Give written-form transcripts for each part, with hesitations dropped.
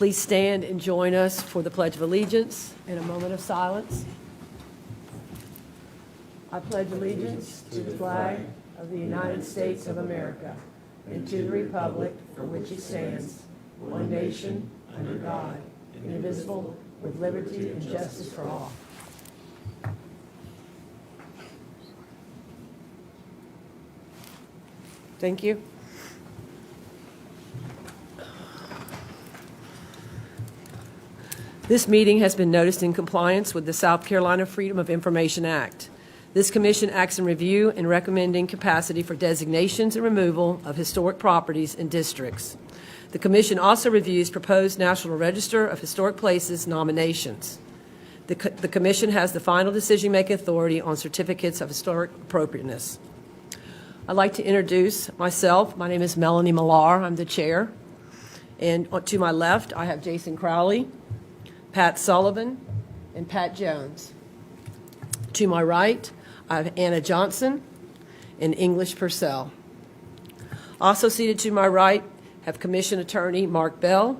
Please stand and join us for the Pledge of Allegiance in a moment of silence. I pledge allegiance to the flag of the United States of America and to the republic for which it stands, one nation, under God, indivisible, with liberty and justice for all. Thank you. This meeting has been noticed in compliance with the South Carolina Freedom of Information Act. This commission acts in review and recommending capacity for designations and removal of historic properties and districts. The commission also reviews proposed National Register of Historic Places nominations. The commission has the final decision-making authority on certificates of historic appropriateness. I'd like to introduce myself. My name is Melanie Millar. I'm the chair. And to my left, I have Jason Crowley, Pat Sullivan, and Pat Jones. To my right, I have Anna Johnson and English Purcell. Also seated to my right have Commission Attorney Mark Bell,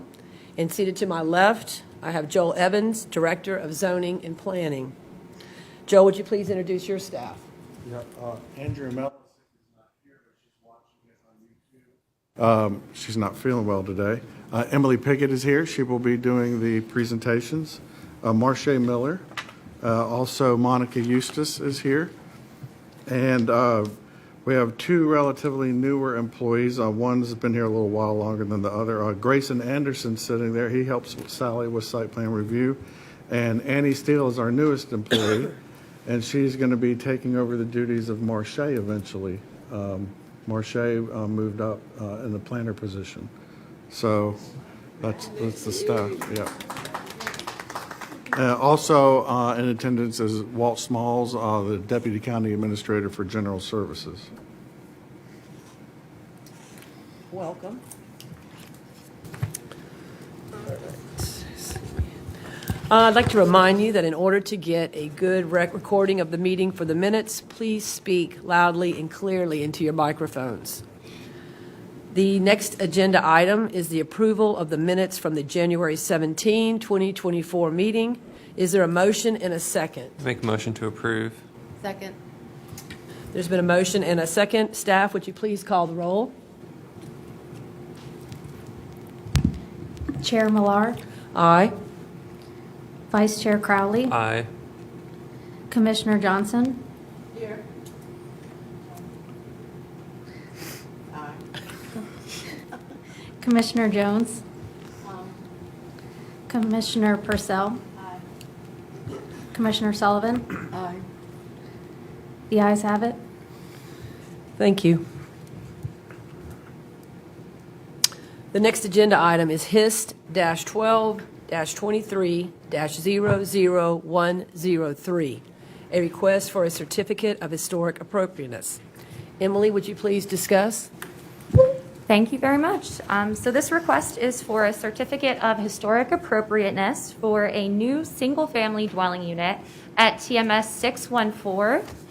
and seated to my left, I have Joel Evans, Director of Zoning and Planning. Joel, would you please introduce your staff? Yeah, Andrea Mellis is not here, but she's watching it on YouTube. She's not feeling well today. Emily Pickett is here. She will be doing the presentations. Marche Miller. Also, Monica Eustace is here. And we have two relatively newer employees. One's been here a little while longer than the other. Grayson Anderson sitting there. He helps Sally with site plan review. And Annie Steele is our newest employee. And she's going to be taking over the duties of Marche eventually. Marche moved up in the planner position. So that's the staff, yeah. Also in attendance is Walt Smalls, the Deputy County Administrator for General Services. Welcome. I'd like to remind you that in order to get a good recording of the meeting for the minutes, please speak loudly and clearly into your microphones. The next agenda item is the approval of the minutes from the January 17, 2024 meeting. Is there a motion and a second? Make a motion to approve. Second. There's been a motion and a second. Staff, would you please call the roll? Chair Millar. Aye. Vice Chair Crowley. Aye. Commissioner Johnson. Here. Commissioner Jones. Commissioner Purcell. Commissioner Sullivan. Aye. The ayes have it. Thank you. The next agenda item is HIST-12-23-00103, a request for a certificate of historic appropriateness. Emily, would you please discuss? Thank you very much. So this request is for a certificate of historic appropriateness for a new single-family dwelling unit at TMS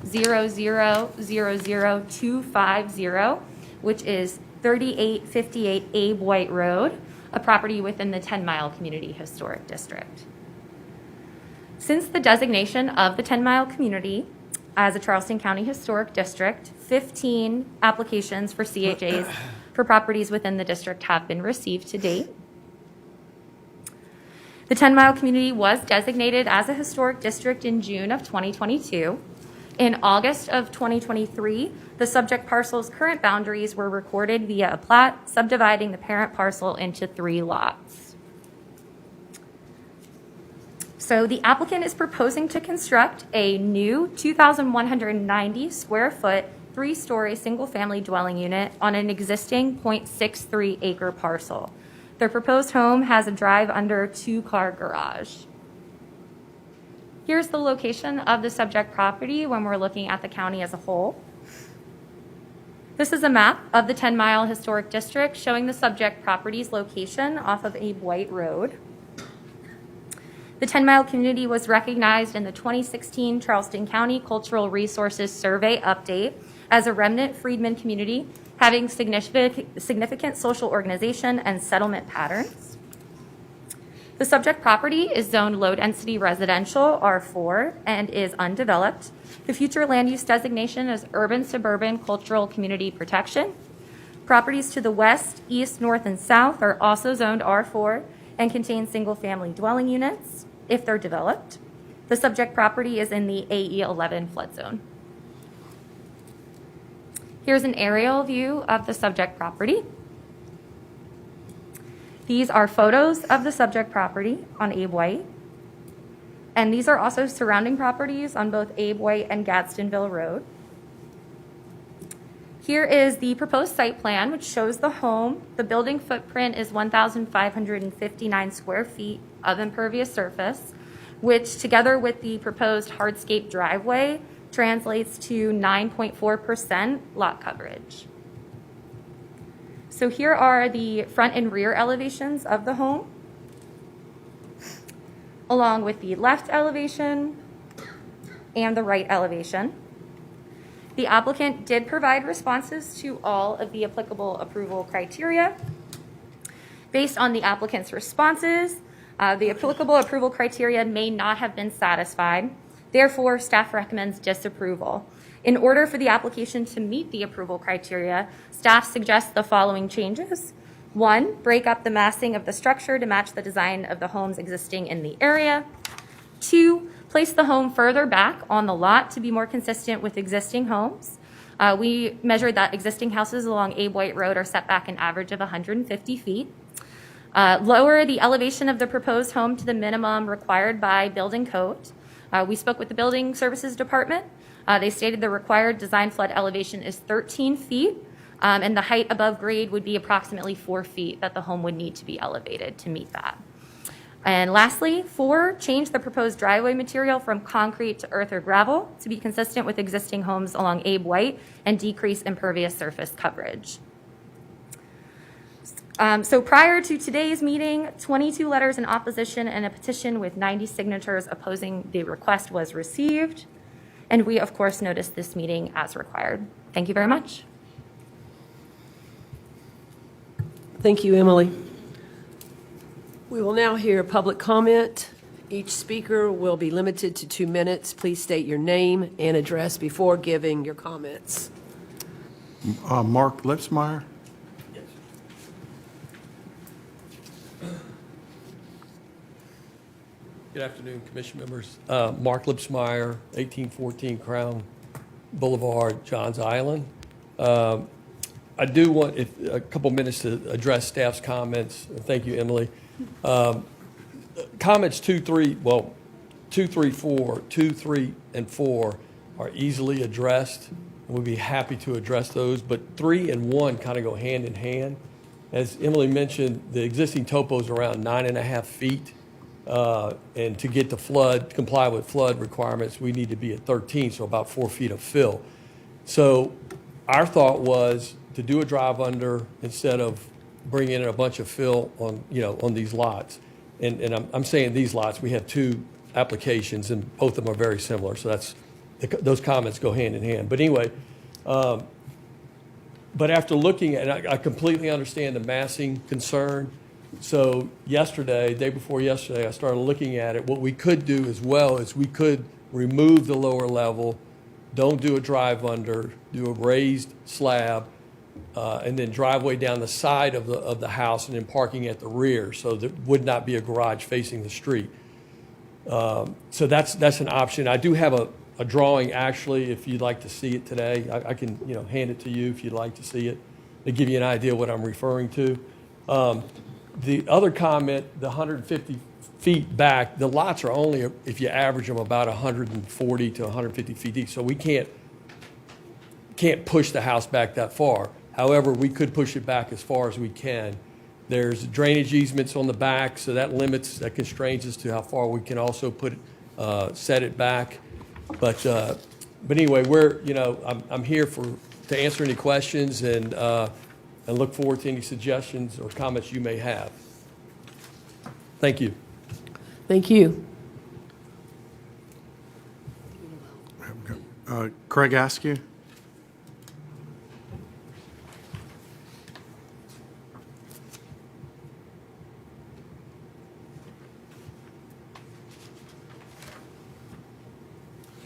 614-0000250, which is 3858 Abe White Road, a property within the 10 Mile Community Historic District. Since the designation of the 10 Mile Community as a Charleston County Historic District, 15 applications for CHAs for properties within the district have been received to date. The 10 Mile Community was designated as a historic district in June of 2022. In August of 2023, the subject parcel's current boundaries were recorded via a plat, subdividing the parent parcel into 3 lots. So the applicant is proposing to construct a new 2,190 square foot 3-story single-family dwelling unit on an existing 0.63 acre parcel. Their proposed home has a drive-under 2-car garage. Here's the location of the subject property when we're looking at the county as a whole. This is a map of the 10 Mile Historic District showing the subject property's location off of Abe White Road. The 10 Mile Community was recognized in the 2016 Charleston County Cultural Resources Survey update as a remnant freedmen community having significant social organization and settlement patterns. The subject property is zoned low-density residential R4 and is undeveloped. The future land use designation is urban suburban cultural community protection. Properties to the west, east, north, and south are also zoned R4 and contain single-family dwelling units if they're developed. The subject property is in the AE 11 flood zone. Here's an aerial view of the subject property. These are photos of the subject property on Abe White. And these are also surrounding properties on both Abe White and Gadsdenville Road. Here is the proposed site plan, which shows the home. The building footprint is 1,559 square feet of impervious surface, which together with the proposed hardscape driveway translates to 9.4% lot coverage. So here are the front and rear elevations of the home, along with the left elevation and the right elevation. The applicant did provide responses to all of the applicable approval criteria. Based on the applicant's responses, the applicable approval criteria may not have been satisfied. Therefore, staff recommends disapproval. In order for the application to meet the approval criteria, staff suggests the following changes. 1, break up the massing of the structure to match the design of the homes existing in the area. 2, place the home further back on the lot to be more consistent with existing homes. We measured that existing houses along Abe White Road are set back an average of 150 feet. Lower the elevation of the proposed home to the minimum required by building code. We spoke with the building services department. They stated the required design flood elevation is 13 feet, and the height above grade would be approximately 4 feet that the home would need to be elevated to meet that. And lastly, 4, change the proposed driveway material from concrete to earth or gravel to be consistent with existing homes along Abe White and decrease impervious surface coverage. So prior to today's meeting, 22 letters in opposition and a petition with 90 signatures opposing the request was received. And we, of course, noticed this meeting as required. Thank you very much. Thank you, Emily. We will now hear public comment. Each speaker will be limited to 2 minutes. Please state your name and address before giving your comments. Mark Lipsmeyer. Good afternoon, Commission members. Mark Lipsmeyer, 1814 Crown Boulevard, Johns Island. I do want a couple minutes to address staff's comments. Thank you, Emily. Comments 2, 3, 4, 2, 3, and 4 are easily addressed. We'll be happy to address those, but 3 and 1 kind of go hand in hand. As Emily mentioned, the existing topo is around 9.5 feet. And to get the comply with flood requirements, we need to be at 13, so about 4 feet of fill. So our thought was to do a drive under instead of bringing in a bunch of fill on these lots. And I'm saying these lots, we have 2 applications and both of them are very similar. So those comments go hand in hand. But anyway, but after looking at, I completely understand the massing concern. So day before yesterday, I started looking at it. What we could do as well is we could remove the lower level, don't do a drive under, do a raised slab, and then driveway down the side of the house and then parking at the rear. So there would not be a garage facing the street. So that's an option. I do have a drawing actually, if you'd like to see it today. I can hand it to you if you'd like to see it to give you an idea what I'm referring to. The other comment, the 150 feet back, the lots are only, if you average them, about 140 to 150 feet deep. So we can't push the house back that far. However, we could push it back as far as we can. There's drainage easements on the back, so that constrains us to how far we can also set it back. But anyway, I'm here to answer any questions and look forward to any suggestions or comments you may have. Thank you. Thank you. Craig Askew.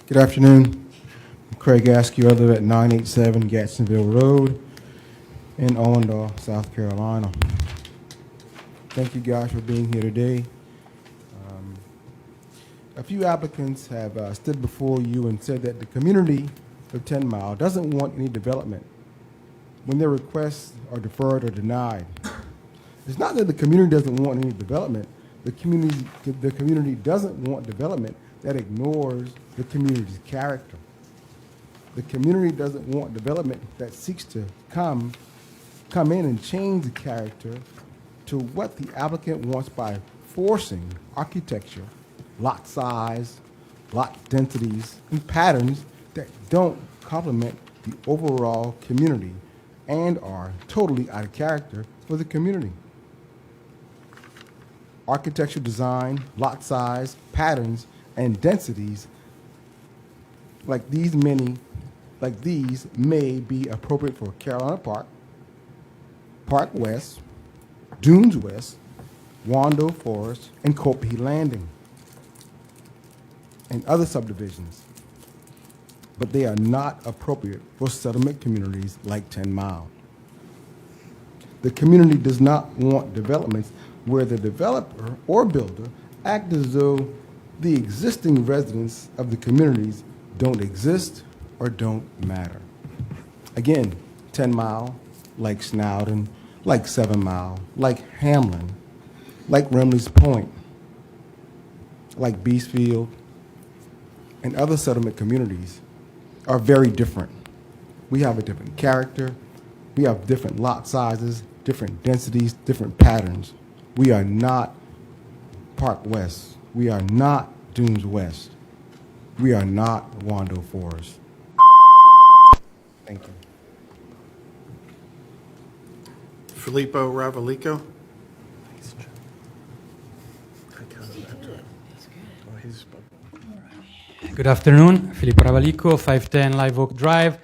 Good afternoon. I'm Craig Askew. I live at 987 Gadsdenville Road in Owendale, South Carolina. Thank you guys for being here today. A few applicants have stood before you and said that the community of 10 Mile doesn't want any development when their requests are deferred or denied. It's not that the community doesn't want any development. The community doesn't want development that ignores the community's character. The community doesn't want development that seeks to come in and change the character to what the applicant wants by forcing architecture, lot size, lot densities, and patterns that don't complement the overall community and are totally out of character for the community. Architectural design, lot size, patterns, and densities like these may be appropriate for Carolina Park, Park West, Dunes West, Wando Forest, and Copiah Landing, and other subdivisions, but they are not appropriate for settlement communities like 10 Mile. The community does not want developments where the developer or builder act as though the existing residents of the communities don't exist or don't matter. Again, 10 Mile, like Snowden, like 7 Mile, like Hamlin, like Remley's Point, like Beastfield, and other settlement communities are very different. We have a different character, we have different lot sizes, different densities, different patterns. We are not Park West. We are not Dunes West. We are not Wando Forest. Thank you. Filippo Ravalico? Good afternoon, Filippo Ravalico, 510 Live Oak Drive.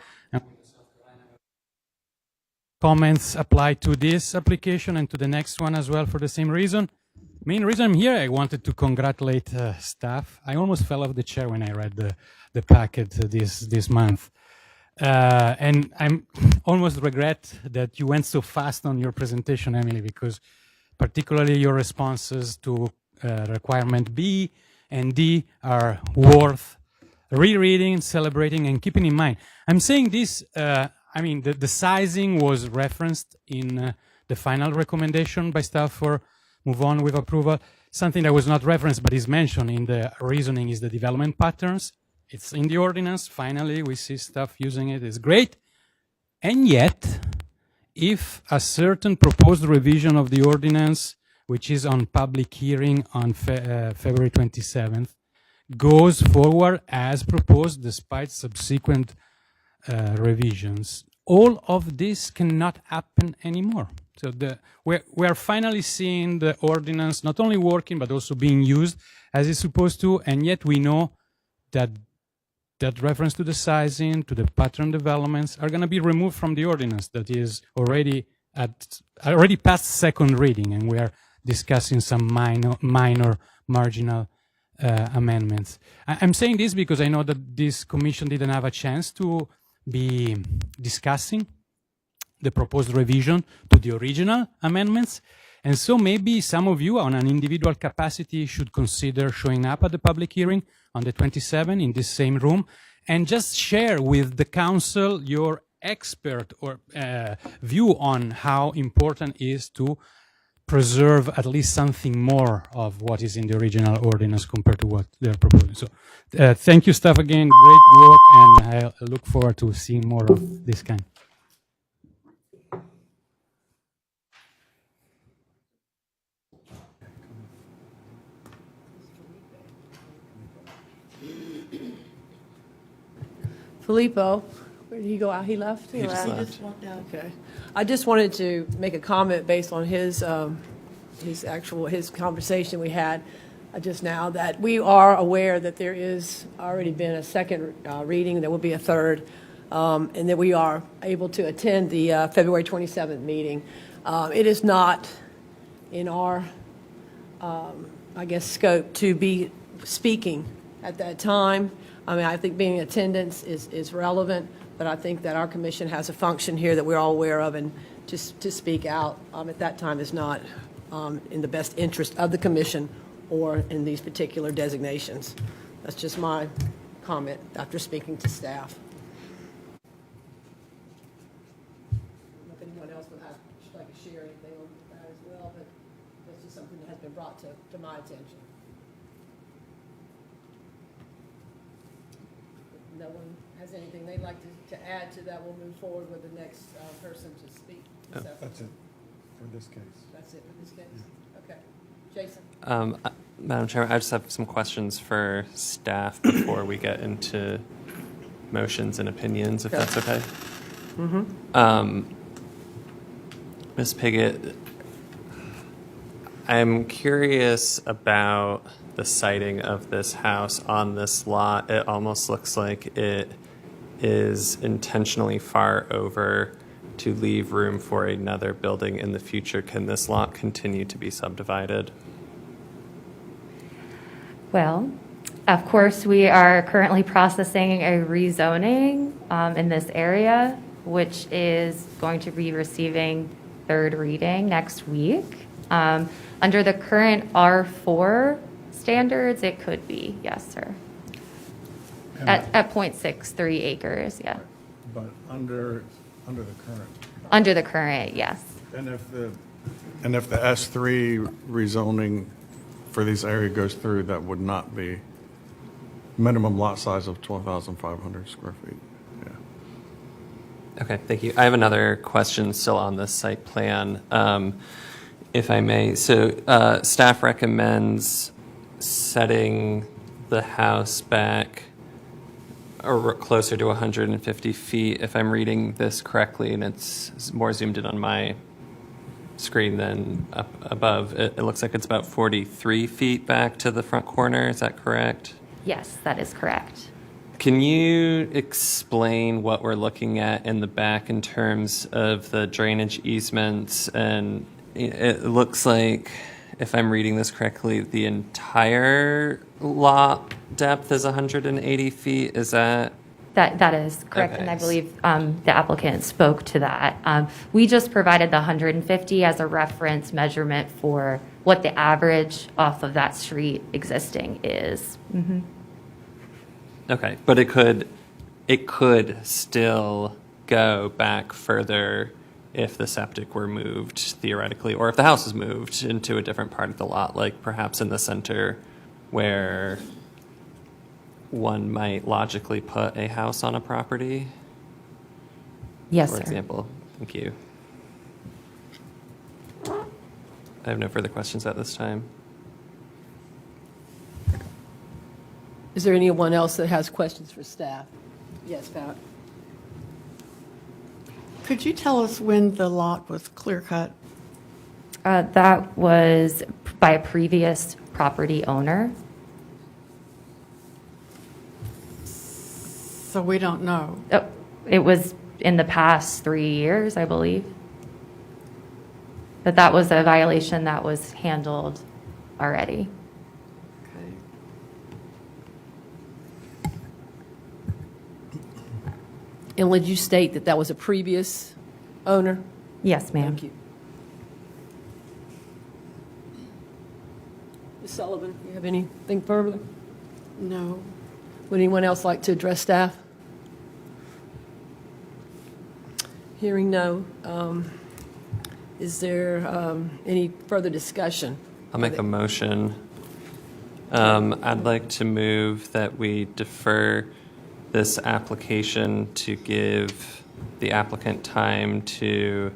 Comments apply to this application and to the next one as well for the same reason. Main reason I'm here, I wanted to congratulate staff. I almost fell off the chair when I read the packet this month. And I'm almost regret that you went so fast on your presentation, Emily, because particularly your responses to requirement B and D are worth rereading, celebrating, and keeping in mind. I'm saying this, I mean, the sizing was referenced in the final recommendation by staff for move on with approval. Something that was not referenced but is mentioned in the reasoning is the development patterns. It's in the ordinance. Finally, we see staff using it. It's great. And yet, if a certain proposed revision of the ordinance, which is on public hearing on February 27th, goes forward as proposed despite subsequent revisions, all of this cannot happen anymore. So we are finally seeing the ordinance not only working but also being used as it's supposed to, and yet we know that that reference to the sizing, to the pattern developments are going to be removed from the ordinance that is already past second reading, and we are discussing some minor marginal amendments. I'm saying this because I know that this commission didn't have a chance to be discussing the proposed revision to the original amendments. And so maybe some of you on an individual capacity should consider showing up at the public hearing on the 27th in this same room and just share with the council your expert or view on how important it is to preserve at least something more of what is in the original ordinance compared to what they're proposing. So thank you, staff, again. Great work, and I look forward to seeing more of this kind. Filippo, where did he go out? He left? He just left. just walked out. Okay. I just wanted to make a comment based on his conversation we had just now, that we are aware that there is already been a second reading, there will be a third, and that we are able to attend the February 27th meeting. It is not in our, I guess, scope to be speaking at that time. I mean, I think being in attendance is relevant, but I think that our commission has a function here that we're all aware of, and just to speak out at that time is not in the best interest of the commission or in these particular designations. That's just my comment after speaking to staff. I don't know if anyone else would like to share anything on that as well, but that's just something that has been brought to my attention. If no one has anything they'd like to add to that, we'll move forward with the next person to speak. That's it for this case. That's it for this case? Okay. Jason? Madam Chairman, I just have some questions for staff before we get into motions and opinions, if that's okay. Ms. Piggott, I'm curious about the siting of this house on this lot. It almost looks like it is intentionally far over to leave room for another building in the future. Can this lot continue to be subdivided? Well, of course, we are currently processing a rezoning in this area, which is going to be receiving third reading next week. Under the current R4 standards, it could be, yes, sir. At 0.63 acres, yeah. But under the current. Under the current, yes. And if the S3 rezoning for this area goes through, that would not be minimum lot size of 12,500 square feet. Yeah. Okay, thank you. I have another question still on this site plan, if I may. So staff recommends setting the house back or closer to 150 feet, if I'm reading this correctly, and it's more zoomed in on my screen than up above. It looks like it's about 43 feet back to the front corner. Is that correct? Yes, that is correct. Can you explain what we're looking at in the back in terms of the drainage easements? And it looks like, if I'm reading this correctly, the entire lot depth is 180 feet. Is that? That is correct, Okay. and I believe the applicant spoke to that. We just provided the 150 as a reference measurement for what the average off of that street existing is. Mm-hmm. Okay, but it could still go back further if the septic were moved theoretically, or if the house is moved into a different part of the lot, like perhaps in the center where one might logically put a house on a property, Yes, for sir. example. Thank you. I have no further questions at this time. Is there anyone else that has questions for staff? Yes, Pat? Could you tell us when the lot was clear cut? That was by a previous property owner. So we don't know. Oh, it was in the past 3 years, I believe. But that was a violation that was handled already. Okay. And would you state that that was a previous owner? Yes, ma'am. Thank you. Ms. Sullivan, you have anything further? No. Would anyone else like to address staff? Hearing no. Is there any further discussion? I'll make a motion. I'd like to move that we defer this application to give the applicant time to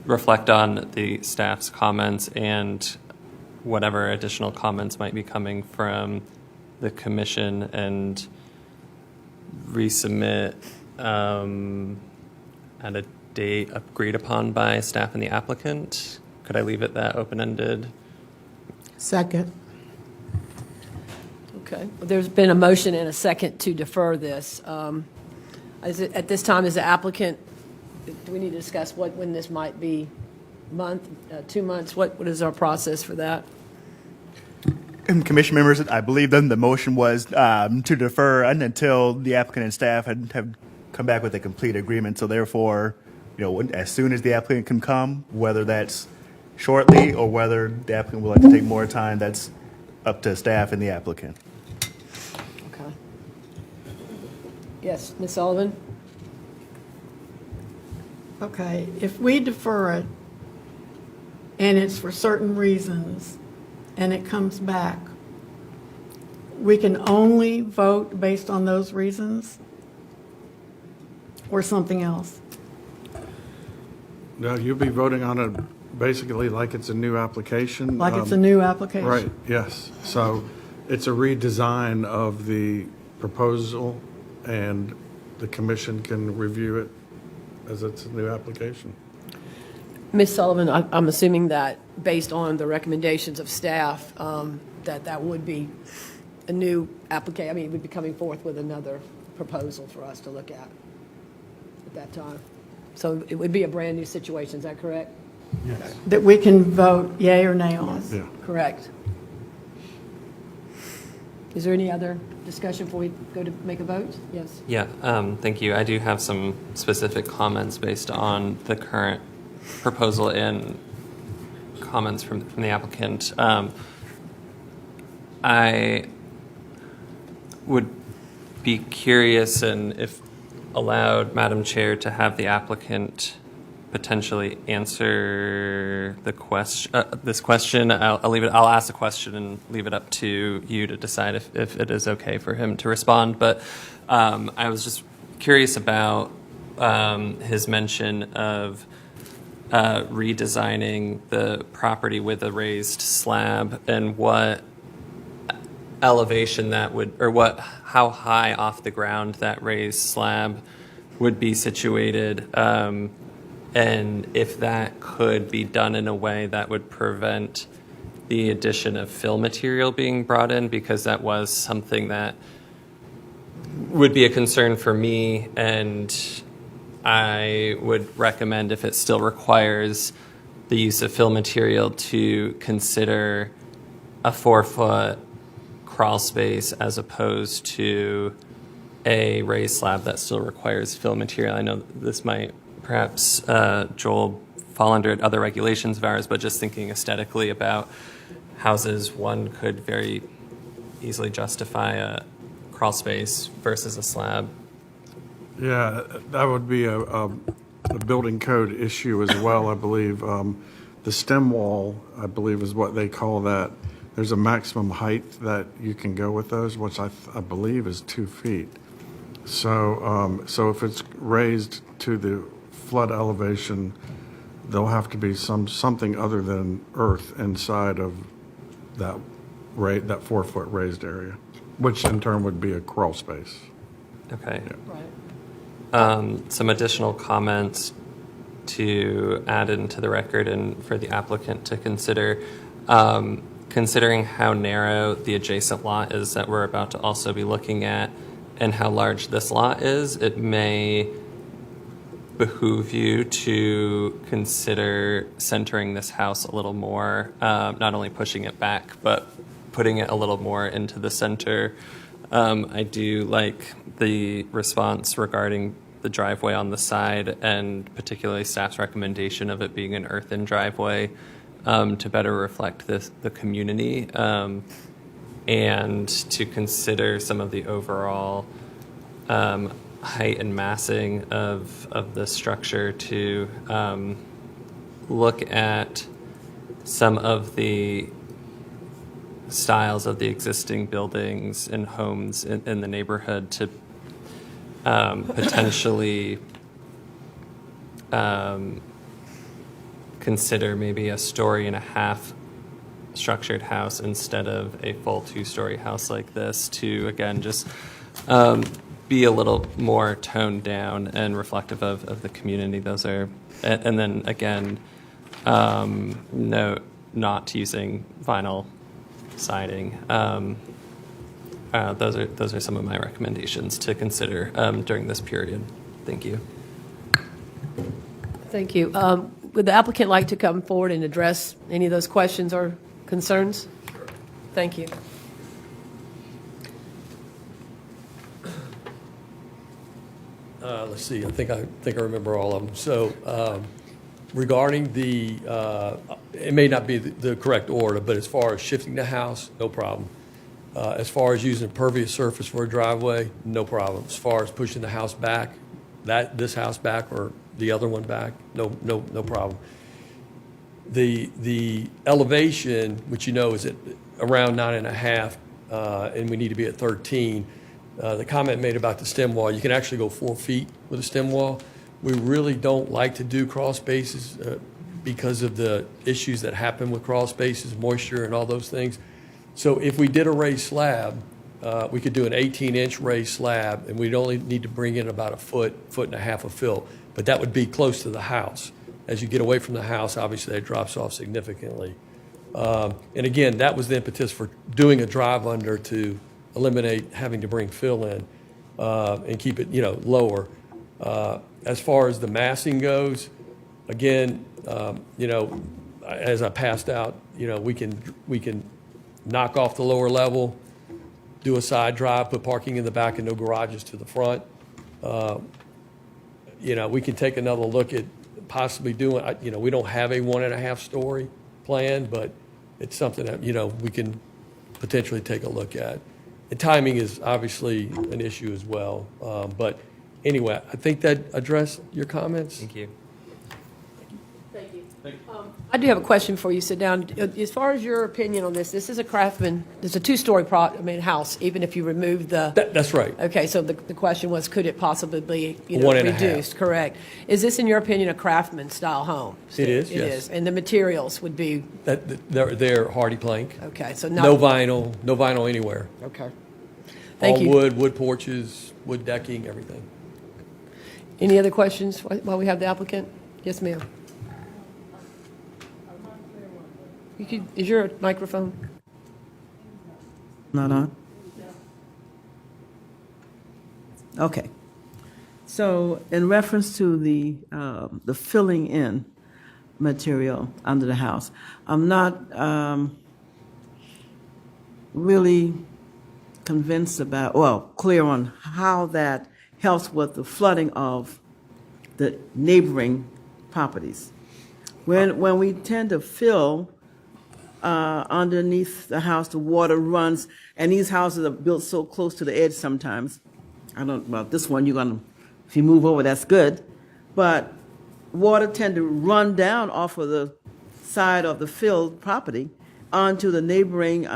reflect on the staff's comments and whatever additional comments might be coming from the commission, and resubmit at a date agreed upon by staff and the applicant. Could I leave it that open-ended? Second. Okay. Well, there's been a motion and a second to defer this. At this time, is the applicant, do we need to discuss when this might be? Month, 2 months? What is our process for that? Commission members, I believe then the motion was to defer until the applicant and staff have come back with a complete agreement. So therefore, as soon as the applicant can come, whether that's shortly or whether the applicant would like to take more time, that's up to staff and the applicant. Okay. Yes, Ms. Sullivan? Okay, if we defer it and it's for certain reasons and it comes back, we can only vote based on those reasons or something else? No, you'll be voting on it basically like it's a new application. Like it's a new application? Right, yes. So it's a redesign of the proposal, and the commission can review it as it's a new application. Ms. Sullivan, I'm assuming that based on the recommendations of staff, that would be a new application. I mean, we'd be coming forth with another proposal for us to look at that time. So it would be a brand-new situation, is that correct? Yes. That we can vote yea or nay on? Yeah. Correct. Is there any other discussion before we go to make a vote? Yes. Yeah, thank you. I do have some specific comments based on the current proposal and comments from the applicant. I would be curious, and if allowed, Madam Chair, to have the applicant potentially answer the this question. I'll leave it. I'll ask the question and leave it up to you to decide if it is okay for him to respond. But I was just curious about his mention of redesigning the property with a raised slab, and what elevation that would, or how high off the ground that raised slab would be situated. And if that could be done in a way that would prevent the addition of fill material being brought in, because that was something that would be a concern for me, and I would recommend, if it still requires the use of fill material, to consider a 4-foot crawl space as opposed to a raised slab that still requires fill material. I know this might perhaps, Joel, fall under other regulations of ours, but just thinking aesthetically about houses, one could very easily justify a crawl space versus a slab. Yeah, that would be a building code issue as well, I believe. The stem wall, I believe, is what they call that. There's a maximum height that you can go with those, which I believe is 2 feet. So, so if it's raised to the flood elevation, there'll have to be something other than earth inside of that 4-foot raised area, which in turn would be a crawl space. Okay. Yeah. Right. Some additional comments to add into the record and for the applicant to consider. Considering how narrow the adjacent lot is that we're about to also be looking at, and how large this lot is, it may behoove you to consider centering this house a little more, not only pushing it back, but putting it a little more into the center. I do like the response regarding the driveway on the side, and particularly staff's recommendation of it being an earthen driveway, to better reflect the community, and to consider some of the overall height and massing of the structure, to look at some of the styles of the existing buildings and homes in the neighborhood, to potentially consider maybe a 1.5-story structured house instead of a full 2-story house like this, to again just be a little more toned down and reflective of the community. Those are, and then again, note not using vinyl siding. Those are some of my recommendations to consider during this period. Thank you. Thank you. Would the applicant like to come forward and address any of those questions or concerns? Thank you. Let's see, I think I remember all of them. So regarding the, it may not be the correct order, but as far as shifting the house, no problem. As far as using pervious surface for a driveway, no problem. As far as pushing the house back, this house back or the other one back, no problem. The elevation, which you know is at around 9.5, and we need to be at 13. The comment made about the stem wall, you can actually go 4 feet with a stem wall. We really don't like to do crawl spaces because of the issues that happen with crawl spaces, moisture and all those things. So if we did a raised slab, we could do an 18-inch raised slab, and we'd only need to bring in about a foot and a half of fill. But that would be close to the house. As you get away from the house, obviously that drops off significantly. And again, that was the impetus for doing a drive under to eliminate having to bring fill in and keep it, lower. As far as the massing goes, again, as I passed out, we can knock off the lower level, do a side drive, put parking in the back and no garages to the front. We can take another look at possibly doing, we don't have a 1.5 story plan, but it's something that, we can potentially take a look at. And timing is obviously an issue as well. But anyway, I think that addressed your comments. Thank you. I do have a question before you sit down. As far as your opinion on this is a Craftsman, it's a 2-story house, even if you remove the... That's right. Okay, so the question was, could it possibly be, 1.5. reduced? Correct. Is this, in your opinion, a Craftsman-style home? It is, It yes. is. And the materials would be... They're hardy plank. Okay, so No vinyl anywhere. Okay. Thank All you. wood porches, wood decking, everything. Any other questions while we have the applicant? Yes, ma'am. Is your microphone? Not on? Okay. So in reference to the filling in material under the house, I'm not really convinced about, clear on how that helps with the flooding of the neighboring properties. When we tend to fill underneath the house, the water runs, and these houses are built so close to the edge sometimes. This one, if you move over, that's good. But water tend to run down off of the side of the filled property onto the neighboring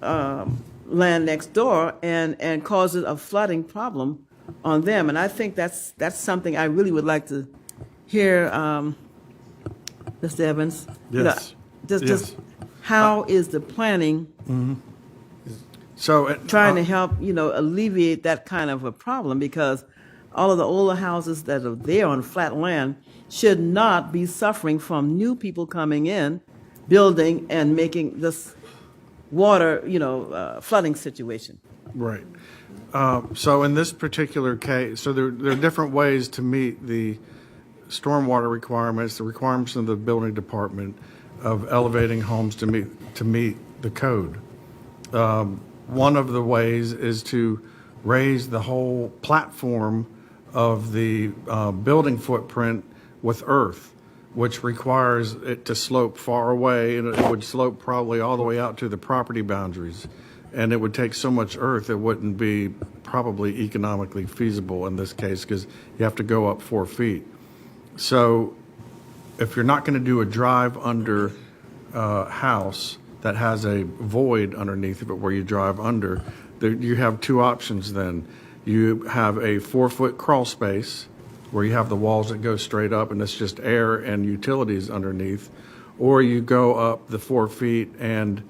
land next door and causes a flooding problem on them. And I think that's something I really would like to hear, Mr. Evans. Yes. Just how is the planning So trying to help, alleviate that kind of a problem? Because all of the older houses that are there on flat land should not be suffering from new people coming in, building, and making this water, flooding situation. Right. So in this particular case, so there are different ways to meet the stormwater requirements, the requirements of the building department of elevating homes to meet the code. One of the ways is to raise the whole platform of the building footprint with earth, which requires it to slope far away, and it would slope probably all the way out to the property boundaries. And it would take so much earth, it wouldn't be probably economically feasible in this case because you have to go up 4 feet. So if you're not going to do a drive under house that has a void underneath of it where you drive under, you have two options then. You have a 4-foot crawl space where you have the walls that go straight up and it's just air and utilities underneath, or you go up the 4 feet and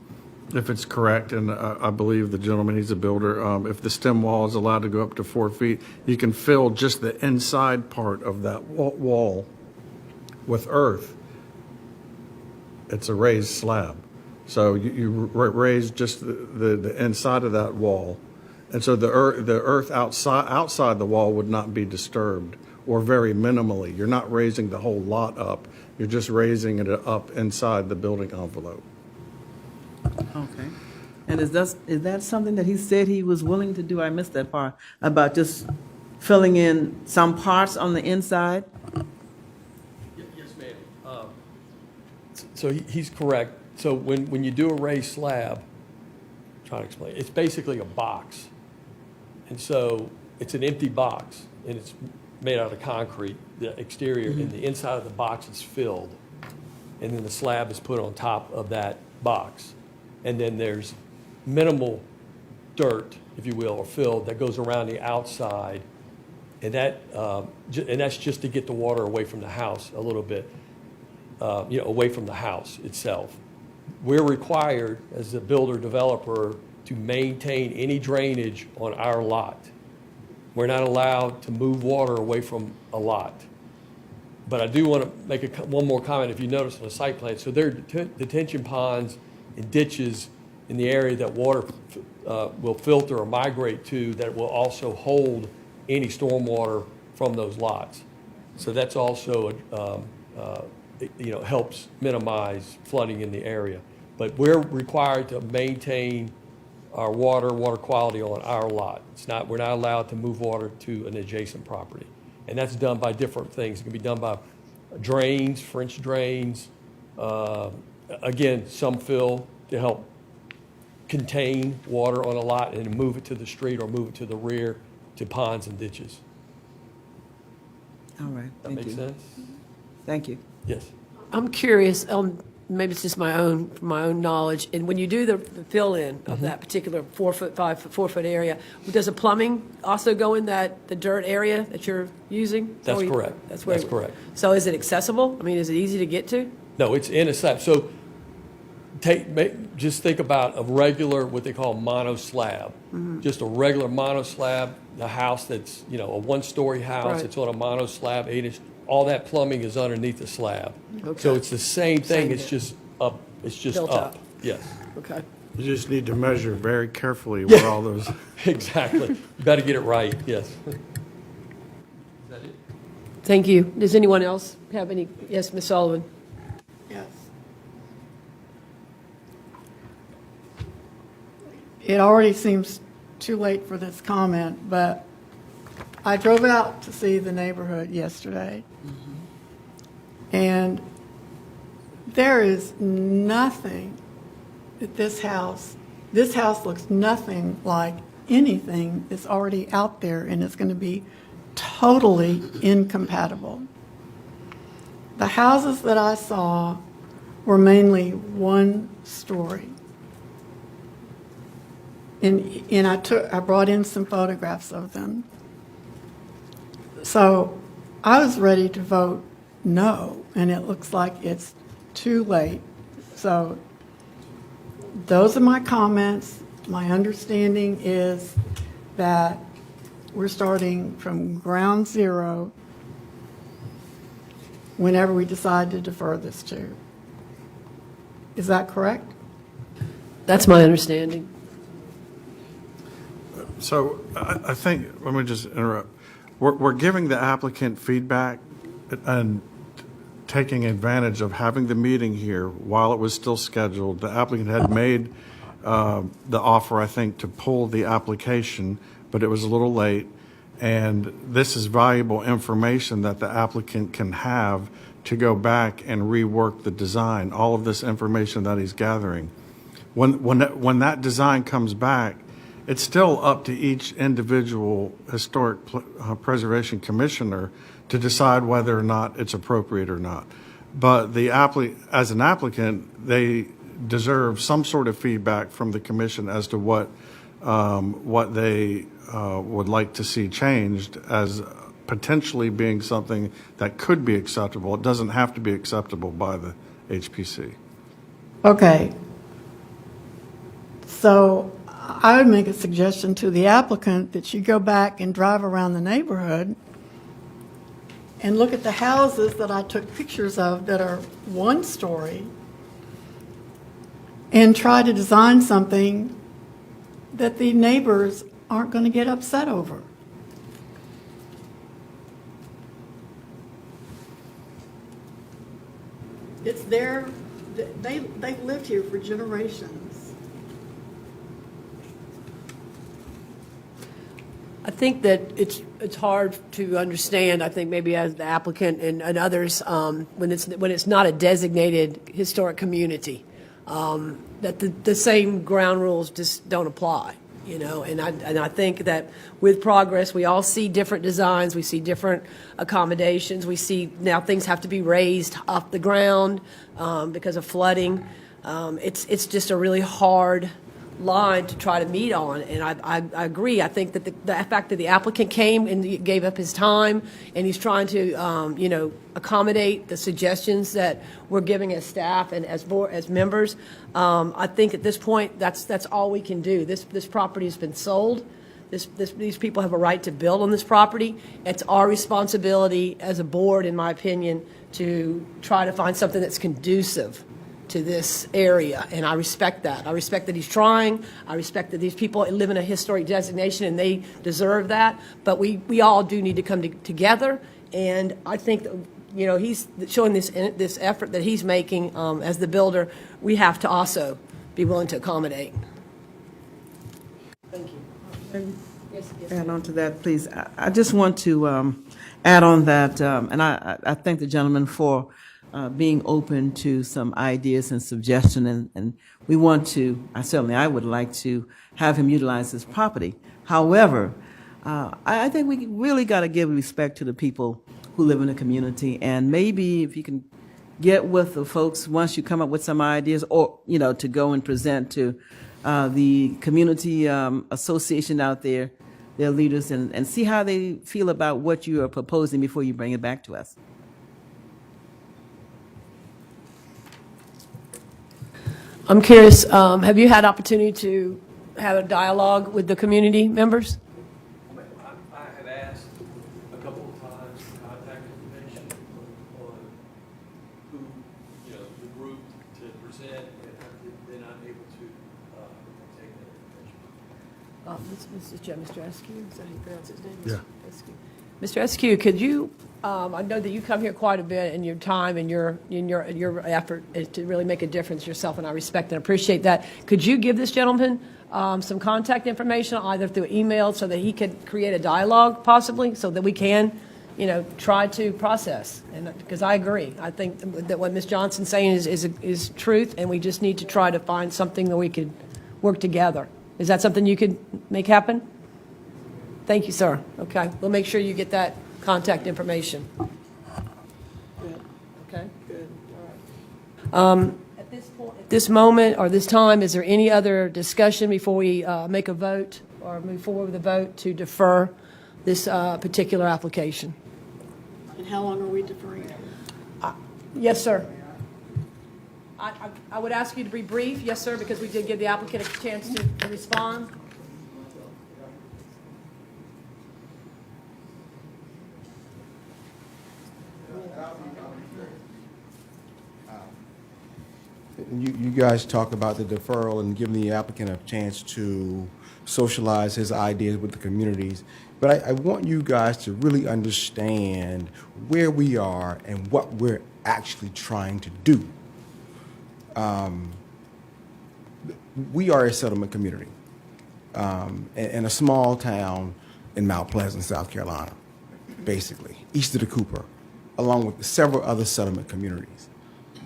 if it's correct, and I believe the gentleman, he's a builder, if the stem wall is allowed to go up to 4 feet, you can fill just the inside part of that wall with earth. It's a raised slab. So you raise just the inside of that wall. And so the earth outside the wall would not be disturbed, or very minimally. You're not raising the whole lot up. You're just raising it up inside the building envelope. Okay. And is that something that he said he was willing to do? I missed that part, about just filling in some parts on the inside? Yes, ma'am. So he's correct. So when you do a raised slab, I'm trying to explain, it's basically a box. And so it's an empty box, and it's made out of concrete, the exterior, and the inside of the box is filled. And then the slab is put on top of that box. And then there's minimal dirt, if you will, or fill that goes around the outside. And that's just to get the water away from the house a little bit, away from the house itself. We're required, as a builder developer, to maintain any drainage on our lot. We're not allowed to move water away from a lot. But I do want to make one more comment, if you notice on the site plan. So there are detention ponds and ditches in the area that water will filter or migrate to, that will also hold any stormwater from those lots. So that's also, helps minimize flooding in the area. But we're required to maintain our water quality on our lot. We're not allowed to move water to an adjacent property. And that's done by different things. It can be done by drains, French drains, again, some fill to help contain water on a lot and move it to the street or move it to the rear to ponds and ditches. All right, That thank make you. sense? Thank you. Yes. I'm curious, maybe it's just my own knowledge, and when you do the fill-in of that particular 4 foot, 5 foot, 4 foot area, does the plumbing also go in the dirt area that you're using? That's correct. That's That's correct. So is it accessible? I mean, is it easy to get to? No, it's in a slab. So just think about a regular, what they call mono slab. Just a regular mono slab, the house that's, a one-story house, Right. it's on a mono slab, 8-inch, all that plumbing is underneath the slab. Okay. So it's the same thing, Same it's thing. just up, it's just Built up. up. Yes, Okay. You just need to measure very carefully where all those, exactly. You better get it right, yes. Is that it? Thank you. Does anyone else have any? Yes, Ms. Sullivan? Yes. It already seems too late for this comment, but I drove out to see the neighborhood yesterday. And there is nothing that this house looks nothing like anything that's already out there, and it's going to be totally incompatible. The houses that I saw were mainly one story. And I brought in some photographs of them. So I was ready to vote no, and it looks like it's too late. So those are my comments. My understanding is that we're starting from ground zero whenever we decide to defer this to. Is that correct? That's my understanding. so I think, let me just interrupt. We're giving the applicant feedback and taking advantage of having the meeting here while it was still scheduled. The applicant had made the offer, I think, to pull the application, but it was a little late. And this is valuable information that the applicant can have to go back and rework the design, all of this information that he's gathering. When that design comes back, it's still up to each individual historic preservation commissioner to decide whether or not it's appropriate or not. But as an applicant, they deserve some sort of feedback from the commission as to what they would like to see changed as potentially being something that could be acceptable. It doesn't have to be acceptable by the HPC. Okay. So I would make a suggestion to the applicant that you go back and drive around the neighborhood and look at the houses that I took pictures of that are one story and try to design something that the neighbors aren't going to get upset over. It's they've lived here for generations. think that it's hard to understand, I think maybe as the applicant and others, when it's not a designated historic community, that the same ground rules just don't apply, you know, and I think that with progress, we all see different designs, we see different accommodations, we see now things have to be raised off the ground because of flooding. It's just a really hard line to try to meet on, and I agree. I think that the fact that the applicant came and he gave up his time, and he's trying to, you know, accommodate the suggestions that we're giving as staff and as members. I think at this point, that's all we can do. This property has been sold. These people have a right to build on this property. It's our responsibility as a board, in my opinion, to try to find something that's conducive to this area, and I respect that. I respect that he's trying. I respect that these people live in a historic designation and they deserve that, but we all do need to come together, and I think that, you know, he's showing this effort that he's making as the builder. We have to also be willing to accommodate. Thank you. Yes, Add on to that, please. I just want to add on that, and I thank the gentleman for being open to some ideas and suggestion, and we want to, I would like to have him utilize his property. However, I think we really got to give respect to the people who live in the community, and maybe if you can get with the folks once you come up with some ideas, or, you know, to go and present to the community association out there, their leaders, and see how they feel about what you are proposing before you bring it back to us. I'm curious, have you had opportunity to have a dialogue with the community members? I have asked a couple of times for contact information on who, you know, the group to present, and I've been unable to take that information. This is Mr. Eskew, is that how you pronounce his name? Yeah. Eskew. Mr. Eskew, could you, I know that you come here quite a bit in your time and your effort is to really make a difference yourself, and I respect and appreciate that. Could you give this gentleman some contact information, either through email, so that he could create a dialogue possibly, so that we can, you know, try to process? And because I agree, I think that what Ms. Johnson's saying is truth, and we just need to try to find something that we could work together. Is that something you could make happen? Thank you, sir. Okay, we'll make sure you get that contact information. Good, Okay. good, all right. At this point, at this moment, or this time, is there any other discussion before we make a vote or move forward with a vote to defer this particular application? And how long are we deferring? Yes, sir. I would ask you to be brief, yes, sir, because we did give the applicant a chance to respond. You guys talk about the deferral and giving the applicant a chance to socialize his ideas with the communities. But I want you guys to really understand where we are and what we're actually trying to do. We are a settlement community in a small town in Mount Pleasant, South Carolina, basically, east of the Cooper, along with several other settlement communities.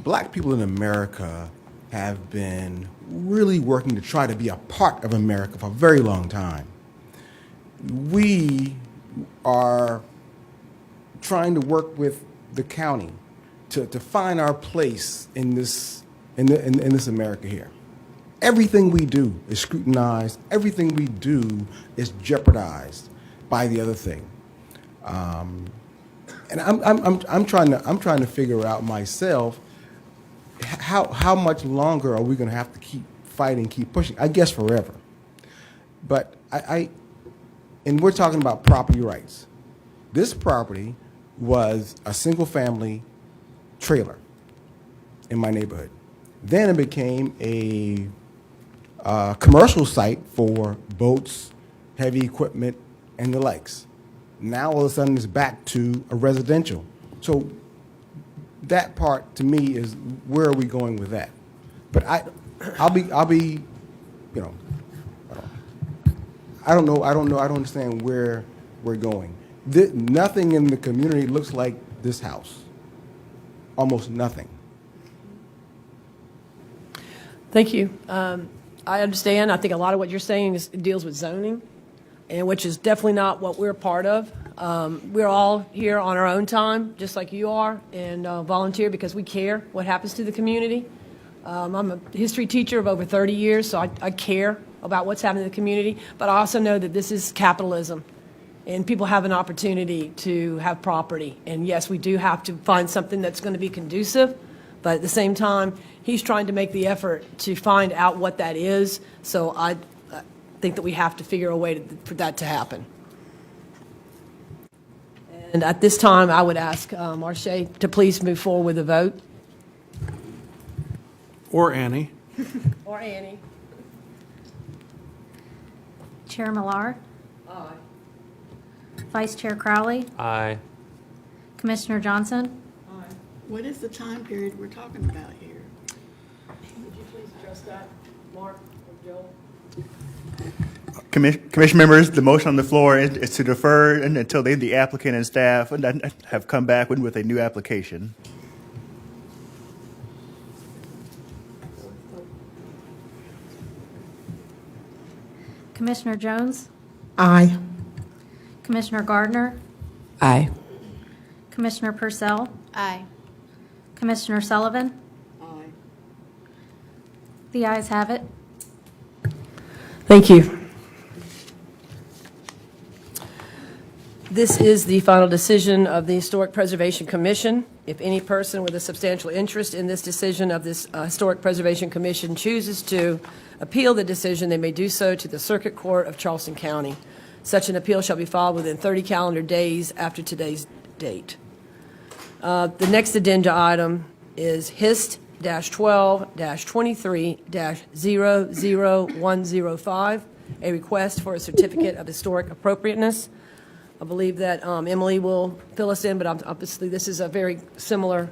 Black people in America have been really working to try to be a part of America for a very long time. We are trying to work with the county to find our place in this America here. Everything we do is scrutinized. Everything we do is jeopardized by the other thing. And I'm trying to figure out myself, how much longer are we going to have to keep fighting, keep pushing? I guess forever. But and we're talking about property rights. This property was a single-family trailer in my neighborhood. Then it became a commercial site for boats, heavy equipment, and the likes. Now all of a sudden it's back to a residential. So that part to me is, where are we going with that? But I'll be, you know, I don't understand where we're going. Nothing in the community looks like this house. Almost nothing. Thank you. I understand. I think a lot of what you're saying deals with zoning, and which is definitely not what we're part of. We're all here on our own time, just like you are, and volunteer because we care what happens to the community. I'm a history teacher of over 30 years, so I care about what's happening in the community, but I also know that this is capitalism, and people have an opportunity to have property. And yes, we do have to find something that's going to be conducive, but at the same time, he's trying to make the effort to find out what that is, so I think that we have to figure a way for that to happen. And at this time, I would ask Marche to please move forward with the vote. Or Annie. Or Annie. Chair Millar, Aye. Vice Chair Crowley, Aye. Commissioner Johnson, What is the time period we're talking about here? Would you please address that, Mark or Joel? Commission members, the motion on the floor is to defer until the applicant and staff have come back with a new application. Commissioner Jones, Aye. Commissioner Gardner, Aye. Commissioner Purcell, Aye. Commissioner Sullivan. Aye. The ayes have it. Thank you. This is the final decision of the Historic Preservation Commission. If any person with a substantial interest in this decision of this Historic Preservation Commission chooses to appeal the decision, they may do so to the Circuit Court of Charleston County. Such an appeal shall be filed within 30 calendar days after today's date. The next agenda item is HIST-12-23-00105, a request for a certificate of historic appropriateness. I believe that Emily will fill us in, but obviously this is a very similar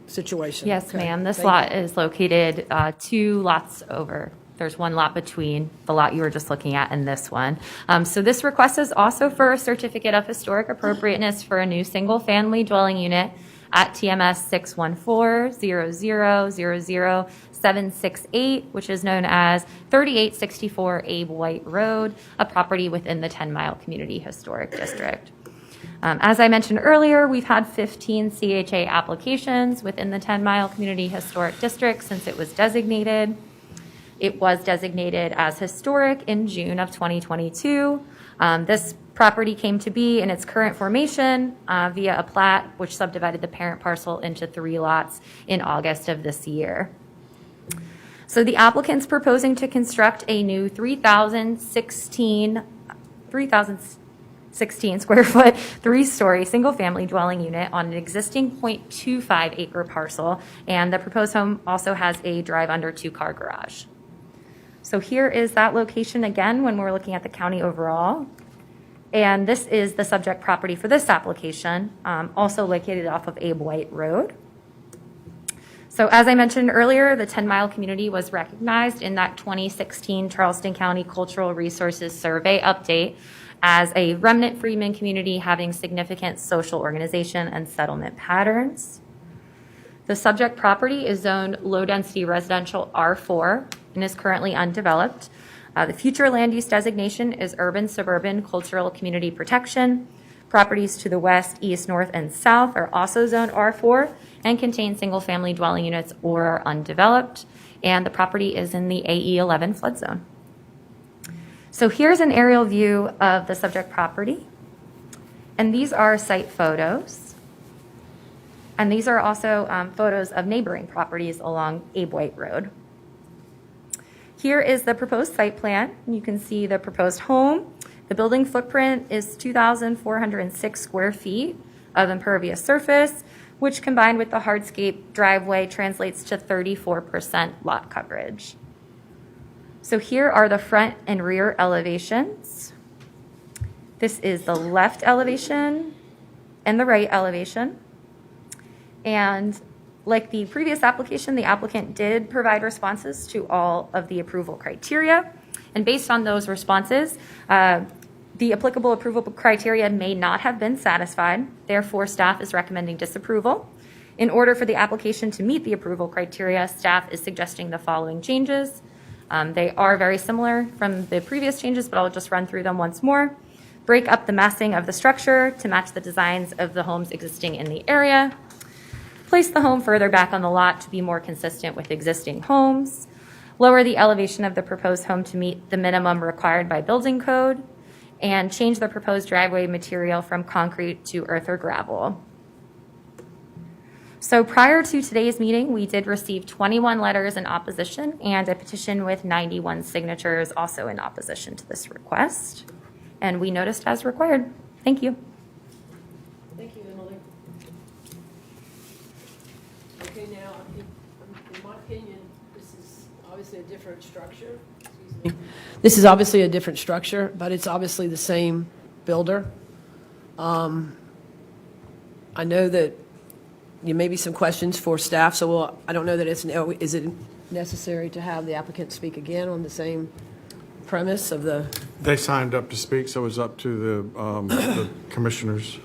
situation. Yes, Okay. ma'am. This Thank lot is located 2 lots over. There's 1 lot between the lot you were just looking at and this one. So this request is also for a certificate of historic appropriateness for a new single-family dwelling unit at TMS 614-0000-768, which is known as 3864 Abe White Road, a property within the 10-Mile Community Historic District. As I mentioned earlier, we've had 15 CHA applications within the 10-Mile Community Historic District since it was designated. It was designated as historic in June of 2022. This property came to be in its current formation via a plat which subdivided the parent parcel into 3 lots in August of this year. So the applicant's proposing to construct a new 3,016 square foot, 3-story, single-family dwelling unit on an existing 0.25 acre parcel, and the proposed home also has a drive-under 2-car garage. So here is that location again when we're looking at the county overall. And this is the subject property for this application, also located off of Abe White Road. So as I mentioned earlier, the 10-Mile community was recognized in that 2016 Charleston County Cultural Resources Survey update as a remnant freedmen community having significant social organization and settlement patterns. The subject property is zoned low-density residential R4 and is currently undeveloped. The future land use designation is urban, suburban, cultural community protection. Properties to the west, east, north, and south are also zoned R4 and contain single-family dwelling units or are undeveloped. And the property is in the AE11 flood zone. So here's an aerial view of the subject property. And these are site photos. And these are also photos of neighboring properties along Abe White Road. Here is the proposed site plan. You can see the proposed home. The building footprint is 2,406 square feet of impervious surface, which combined with the hardscape driveway translates to 34% lot coverage. So here are the front and rear elevations. This is the left elevation and the right elevation. And like the previous application, the applicant did provide responses to all of the approval criteria. And based on those responses, the applicable approval criteria may not have been satisfied. Therefore, staff is recommending disapproval. In order for the application to meet the approval criteria, staff is suggesting the following changes. They are very similar from the previous changes, but I'll just run through them once more. Break up the massing of the structure to match the designs of the homes existing in the area. Place the home further back on the lot to be more consistent with existing homes. Lower the elevation of the proposed home to meet the minimum required by building code. And change the proposed driveway material from concrete to earth or gravel. So prior to today's meeting, we did receive 21 letters in opposition and a petition with 91 signatures also in opposition to this request. And we noticed as required. Thank you. Thank you, Emily. Okay, now, in my opinion, this is obviously a different structure. Excuse me. This is obviously a different structure, but it's obviously the same builder. I know that there may be some questions for staff, so I don't know that is it necessary to have the applicant speak again on the same premise of the? They signed up to speak, so it was up to the commissioners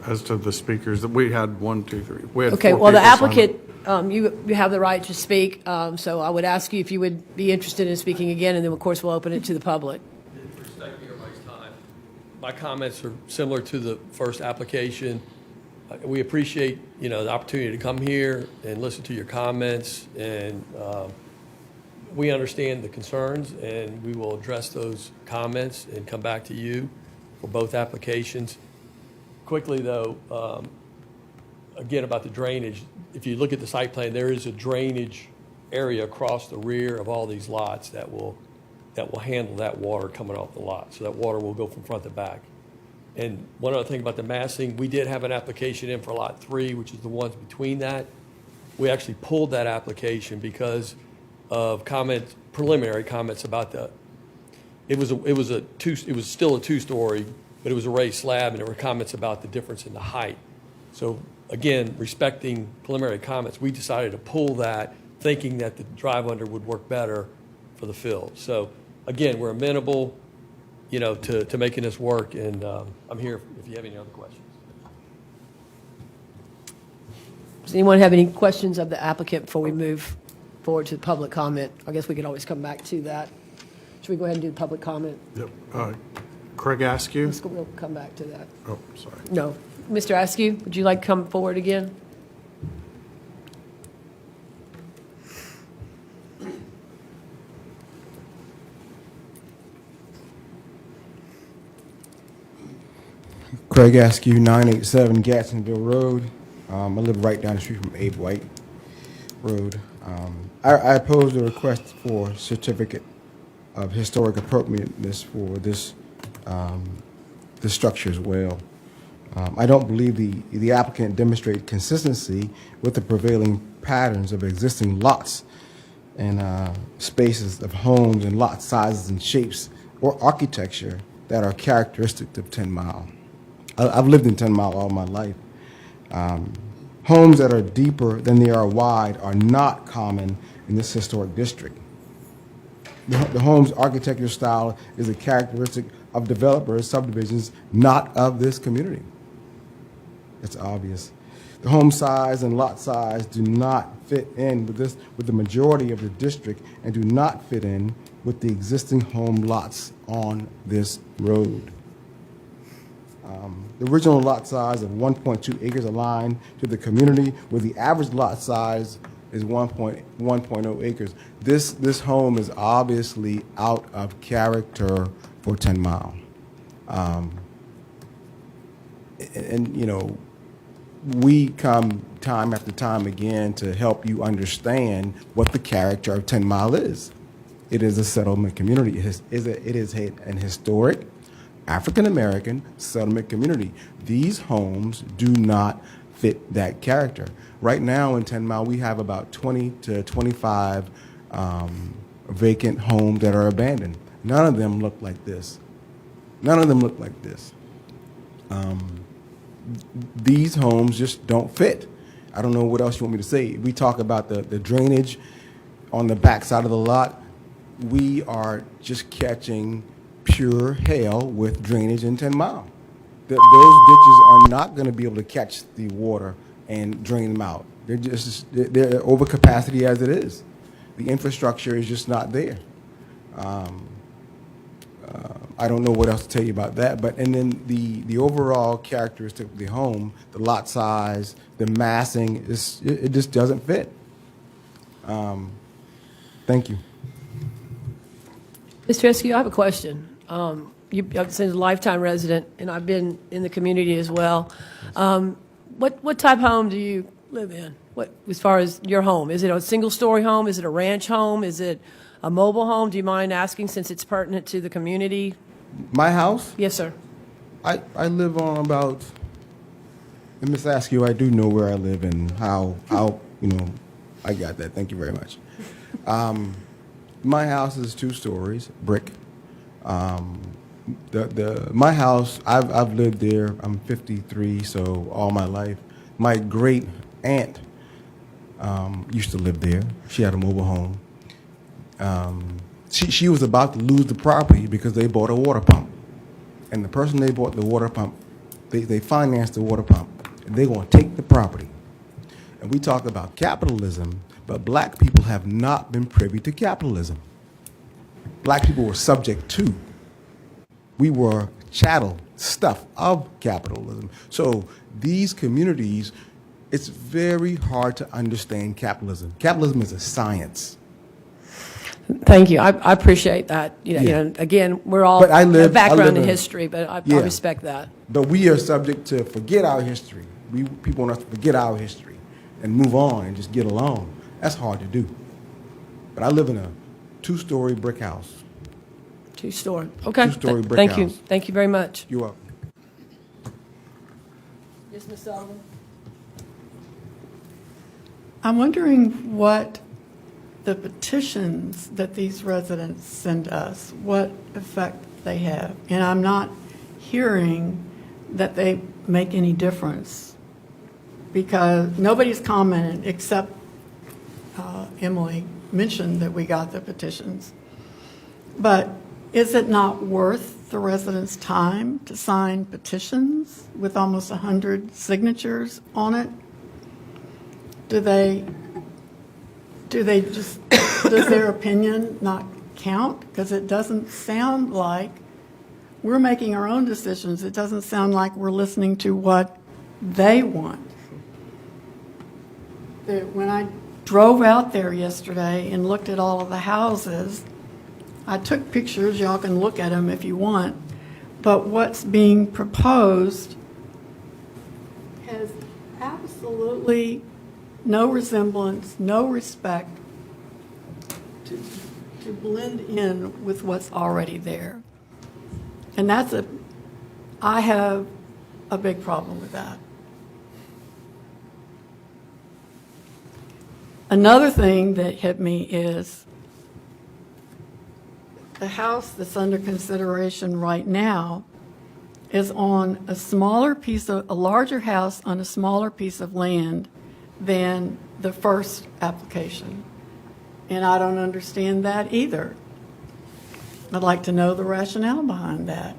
as to the speakers. We had 1, 2, 3. We had Okay, 4 well, the people sign up. applicant, you have the right to speak, so I would ask you if you would be interested in speaking again, and then, of course, we'll open it to the public. Respect everybody's time. My comments are similar to the first application. We appreciate, the opportunity to come here and listen to your comments, and we understand the concerns, and we will address those comments and come back to you for both applications. Quickly, though, again, about the drainage, if you look at the site plan, there is a drainage area across the rear of all these lots that will handle that water coming off the lot. So that water will go from front to back. And one other thing about the massing, we did have an application in for Lot 3, which is the ones between that. We actually pulled that application because of preliminary comments about it was still a 2-story, but it was a raised slab, and there were comments about the difference in the height. So again, respecting preliminary comments, we decided to pull that, thinking that the drive under would work better for the fill. So again, we're amenable, to making this work, and I'm here if you have any other questions. Does anyone have any questions of the applicant before we move forward to the public comment? I guess we could always come back to that. Should we go ahead and do the public comment? Yep. Craig Askew. We'll come back to that. Oh, sorry. No. Mr. Askew, would you like to come forward again? Craig Askew, 987 Gadsdenville Road. I live right down the street from Abe White Road. I opposed a request for certificate of historic appropriateness for this structure as well. I don't believe the applicant demonstrated consistency with the prevailing patterns of existing lots and spaces of homes and lot sizes and shapes or architecture that are characteristic of 10 Mile. I've lived in 10 Mile all my life. Homes that are deeper than they are wide are not common in this historic district. The home's architectural style is a characteristic of developers' subdivisions, not of this community. It's obvious. The home size and lot size do not fit in with the majority of the district and do not fit in with the existing home lots on this road. The original lot size of 1.2 acres aligned to the community, where the average lot size is 1.0 acres. This home is obviously out of character for 10 Mile. And we come time after time again to help you understand what the character of 10 Mile is. It is a settlement community. It is an historic African-American settlement community. These homes do not fit that character. Right now in 10 Mile, we have about 20 to 25 vacant homes that are abandoned. None of them look like this. None of them look like this. These homes just don't fit. I don't know what else you want me to say. We talk about the drainage on the back side of the lot. we are just catching pure hail with drainage in 10 Mile. Those ditches are not going to be able to catch the water and drain them out. They're over capacity as it is. The infrastructure is just not there. I don't know what else to tell you about that, but and then the overall characteristic of the home, the lot size, the massing, it just doesn't fit. Thank you. Mr. Eskew, I have a question. I've been a lifetime resident, and I've been in the community as well. What type home do you live in? What, as far as your home? Is it a single-story home? Is it a ranch home? Is it a mobile home? Do you mind asking, since it's pertinent to the community? My house? Yes, sir. I live on about, and Ms. Askew, I do know where I live and how, I got that. Thank you very much. My house is 2 stories, brick. My house, I've lived there. I'm 53, so all my life. My great aunt used to live there. She had a mobile home. She was about to lose the property because they bought a water pump, and the person they bought the water pump, they financed the water pump, and they're going to take the property. And we talk about capitalism, but black people have not been privy to capitalism. Black people were subject to. We were chattel stuff of capitalism. So these communities, it's very hard to understand capitalism. Capitalism is a science. Thank you. I appreciate that. Again, we're all But I have live- background I live in in- history, but I Yeah. respect that. But we are subject to forget our history. People want us to forget our history and move on and just get along. That's hard to do. But I live in a 2-story brick house. 2-story. Okay. 2-story brick Thank you. house. Thank you very much. You're welcome. Yes, Ms. Sullivan? I'm wondering what the petitions that these residents send us, what effect they have. And I'm not hearing that they make any difference, because nobody's commented except Emily mentioned that we got the petitions. But is it not worth the residents' time to sign petitions with almost 100 signatures on it? Do they just, does their opinion not count? Because it doesn't sound like we're making our own decisions. It doesn't sound like we're listening to what they want. When I drove out there yesterday and looked at all of the houses, I took pictures. Y'all can look at them if you want. But what's being proposed has absolutely no resemblance, no respect to blend in with what's already there. And I have a big problem with that. Another thing that hit me is the house that's under consideration right now is on a larger house on a smaller piece of land than the first application. And I don't understand that either. I'd like to know the rationale behind that.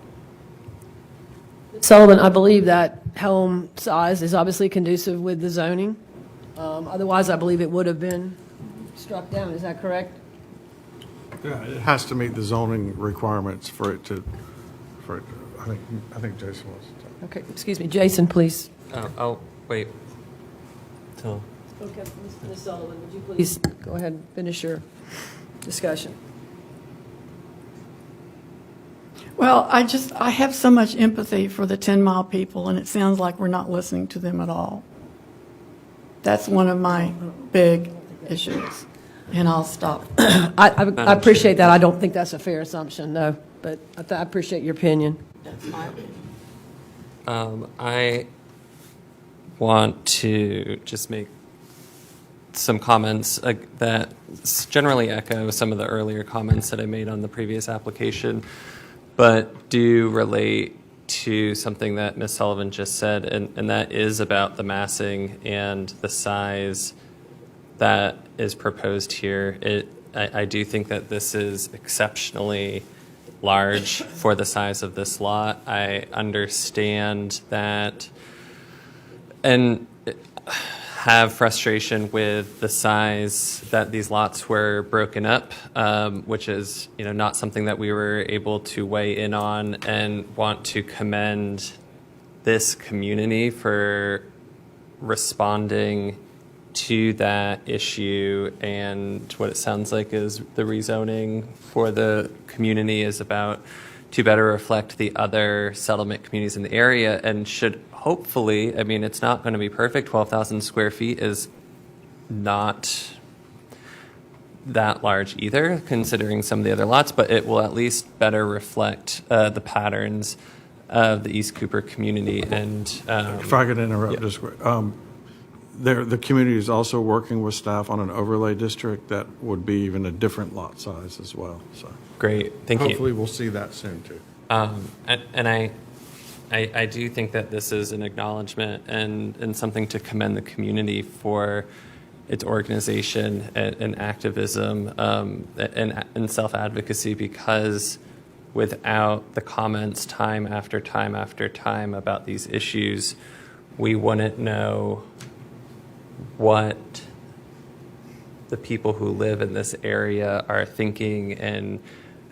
Sullivan, I believe that home size is obviously conducive with the zoning. Otherwise, I believe it would have been struck down. Is that correct? Yeah, it has to meet the zoning requirements for it to, I think Jason wants to talk. Okay, excuse me. Jason, please. I'll wait till. Okay, Ms. Sullivan, would you please go ahead and finish your discussion? Well, I have so much empathy for the 10 Mile people, and it sounds like we're not listening to them at all. That's one of my big issues, and I'll stop. I appreciate that. I don't think that's a fair assumption, no, but I appreciate your opinion. That's my opinion. I want to just make some comments that generally echo some of the earlier comments that I made on the previous application, but do relate to something that Ms. Sullivan just said, and that is about the massing and the size that is proposed here. I do think that this is exceptionally large for the size of this lot. I understand that and have frustration with the size that these lots were broken up, which is not something that we were able to weigh in on, and want to commend this community for responding to that issue. And what it sounds like is the rezoning for the community is about to better reflect the other settlement communities in the area, and should hopefully, I mean, it's not going to be perfect. 12,000 square feet is not that large either, considering some of the other lots, but it will at least better reflect the patterns of the East Cooper community. And If I could interrupt just quick. The community is also working with staff on an overlay district that would be even a different lot size as well. So great, thank you. hopefully we'll see that soon too. And I do think that this is an acknowledgement and something to commend the community for its organization and activism and self-advocacy, because without the comments time after time after time about these issues, we wouldn't know what the people who live in this area are thinking and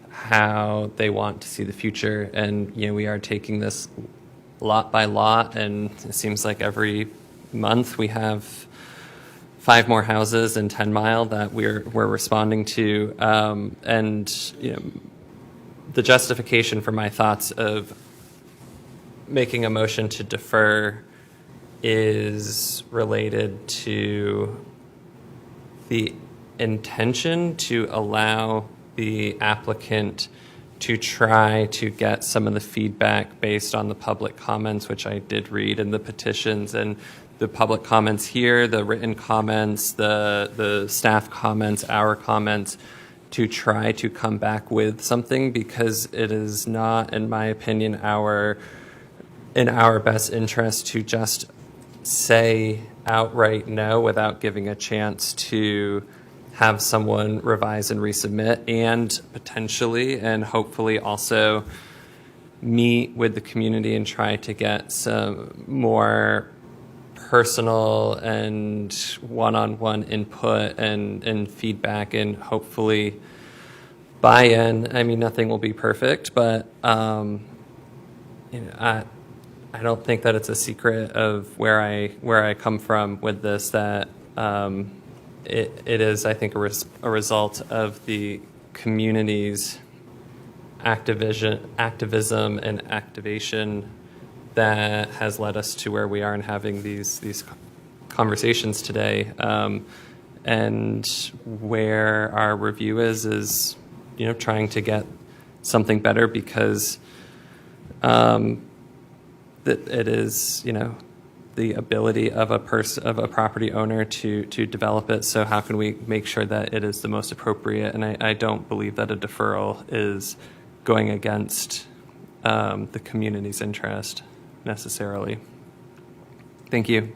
how they want to see the future. And we are taking this lot by lot, and it seems like every month we have 5 more houses in 10 Mile that we're responding to. And the justification for my thoughts of making a motion to defer is related to the intention to allow the applicant to try to get some of the feedback based on the public comments, which I did read in the petitions, and the public comments here, the written comments, the staff comments, our comments, to try to come back with something, because it is not, in my opinion, in our best interest to just say outright no without giving a chance to have someone revise and resubmit, and potentially and hopefully also meet with the community and try to get some more personal and one-on-one input and feedback, and hopefully buy-in. I mean, nothing will be perfect, but I don't think that it's a secret of where I come from with this, that it is, I think, a result of the community's activism and activation that has led us to where we are and having these conversations today. And where our review is trying to get something better, because that it is, the ability of a property owner to develop it. So how can we make sure that it is the most appropriate? And I don't believe that a deferral is going against the community's interest necessarily. Thank you.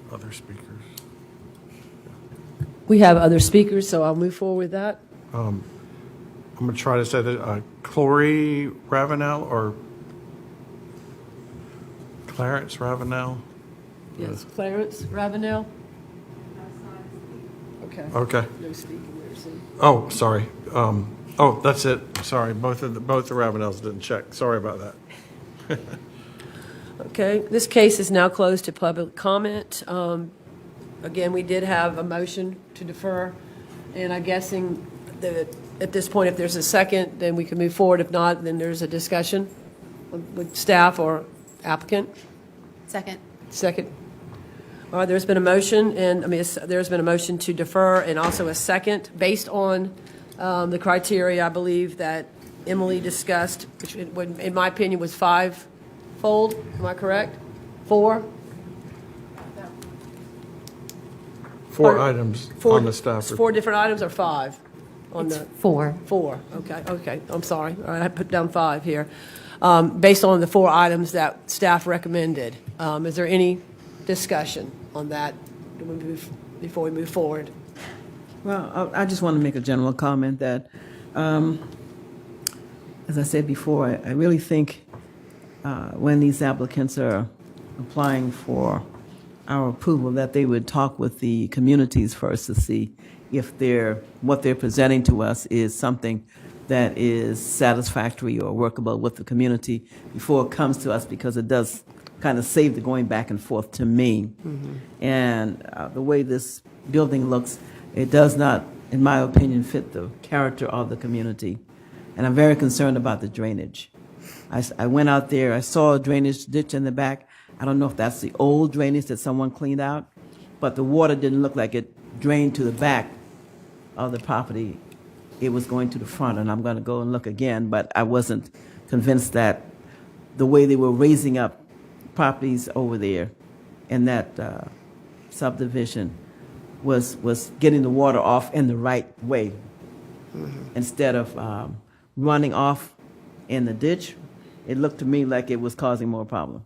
Other speakers? We have other speakers, so I'll move forward with that. I'm going to try to say that Chloe Ravenel or Clarence Ravenel? Yes, Clarence Ravenel? Okay. Okay. No speaking there, so. Oh, sorry. That's it. Sorry, both the Ravenels didn't check. Sorry about that. Okay, this case is now closed to public comment. Again, we did have a motion to defer, and I'm guessing that at this point, if there's a second, then we can move forward. If not, then there's a discussion with staff or applicant. Second. Second. All right, there's been a motion, and there's been a motion to defer, and also a second, based on the criteria, I believe, that Emily discussed, which in my opinion was 5-fold. Am I correct? 4? 4 items on the staff report. 4 different items or 5? It's 4. 4, okay, I'm sorry. All right, I put down 5 here. Based on the 4 items that staff recommended. Is there any discussion on that before we move forward? Well, I just want to make a general comment that, as I said before, I really think when these applicants are applying for our approval, that they would talk with the communities first to see if what they're presenting to us is something that is satisfactory or workable with the community before it comes to us, because it does kind of save the going back and forth to me. And the way this building looks, it does not, in my opinion, fit the character of the community. And I'm very concerned about the drainage. I went out there, I saw a drainage ditch in the back. I don't know if that's the old drainage that someone cleaned out, but the water didn't look like it drained to the back of the property. It was going to the front, and I'm going to go and look again, but I wasn't convinced that the way they were raising up properties over there in that subdivision was getting the water off in the right way, instead of running off in the ditch. It looked to me like it was causing more problem.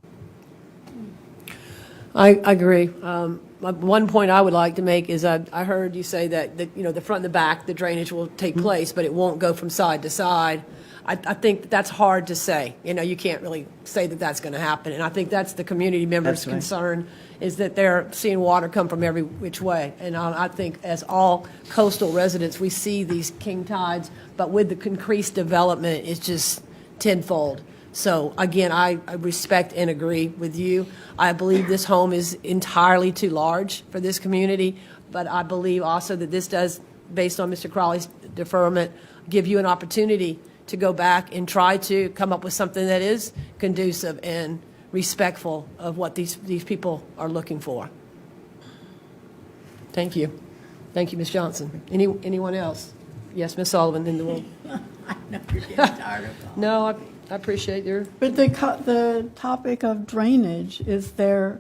I agree. One point I would like to make is I heard you say that the front and the back, the drainage will take place, but it won't go from side to side. I think that's hard to say. You can't really say that that's going to happen. And I think that's the community members' That's right. concern, is that they're seeing water come from every which way. And I think as all coastal residents, we see these king tides, but with the increased development, it's just tenfold. So again, I respect and agree with you. I believe this home is entirely too large for this community, but I believe also that this does, based on Mr. Crowley's deferment, give you an opportunity to go back and try to come up with something that is conducive and respectful of what these people are looking for. Thank you. Thank you, Ms. Johnson. Anyone else? Yes, Ms. Sullivan in the room. I know you're getting tired of that. No, I appreciate your... But the topic of drainage, is there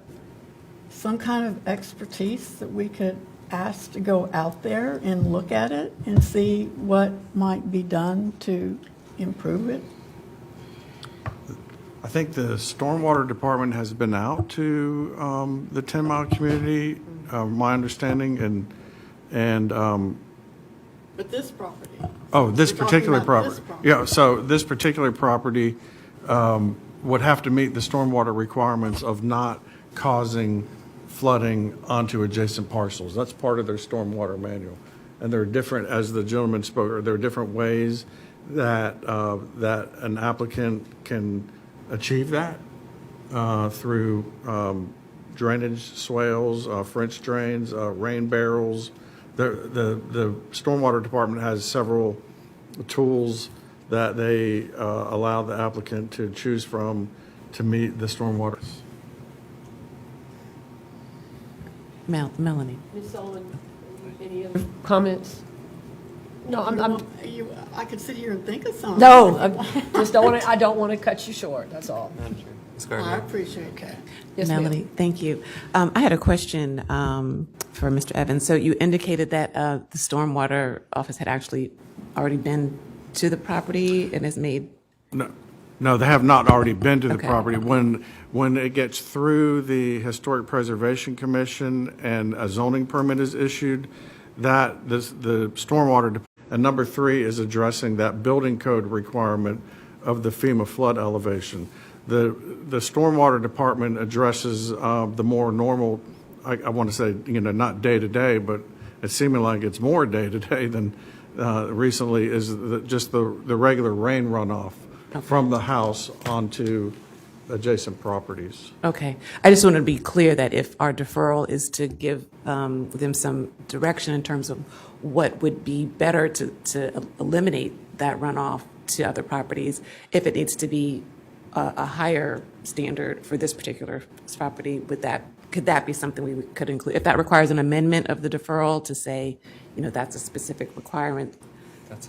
some kind of expertise that we could ask to go out there and look at it and see what might be done to improve it? I think the stormwater department has been out to the 10 Mile community, my understanding, and But this property. oh, this We're talking particular about property. this property. Yeah, so this particular property would have to meet the stormwater requirements of not causing flooding onto adjacent parcels. That's part of their stormwater manual. And there are different, as the gentleman spoke, there are different ways that that an applicant can achieve that through drainage swales, French drains, rain barrels. The stormwater department has several tools that they allow the applicant to choose from to meet the stormwater. Melanie. Ms. Sullivan, any other comments? No, I could sit here and think of something. No, I don't want to cut you short, that's all. Ms. I Gardner. appreciate that. Yes, ma'am. Melanie, thank you. I had a question for Mr. Evans. So you indicated that the stormwater office had actually already been to the property and has made... No, they have not already been to the Okay. property. When it gets through the Historic Preservation Commission and a zoning permit is issued, the stormwater, and number 3 is addressing that building code requirement of the FEMA flood elevation. The stormwater department addresses the more normal, I want to say, not day to day, but it's seeming like it's more day to day than recently, is just the regular rain runoff from the house onto adjacent properties. Okay. I just wanted to be clear that if our deferral is to give them some direction in terms of what would be better to eliminate that runoff to other properties, if it needs to be a higher standard for this particular property, could that be something we could include? If that requires an amendment of the deferral to say, that's a specific requirement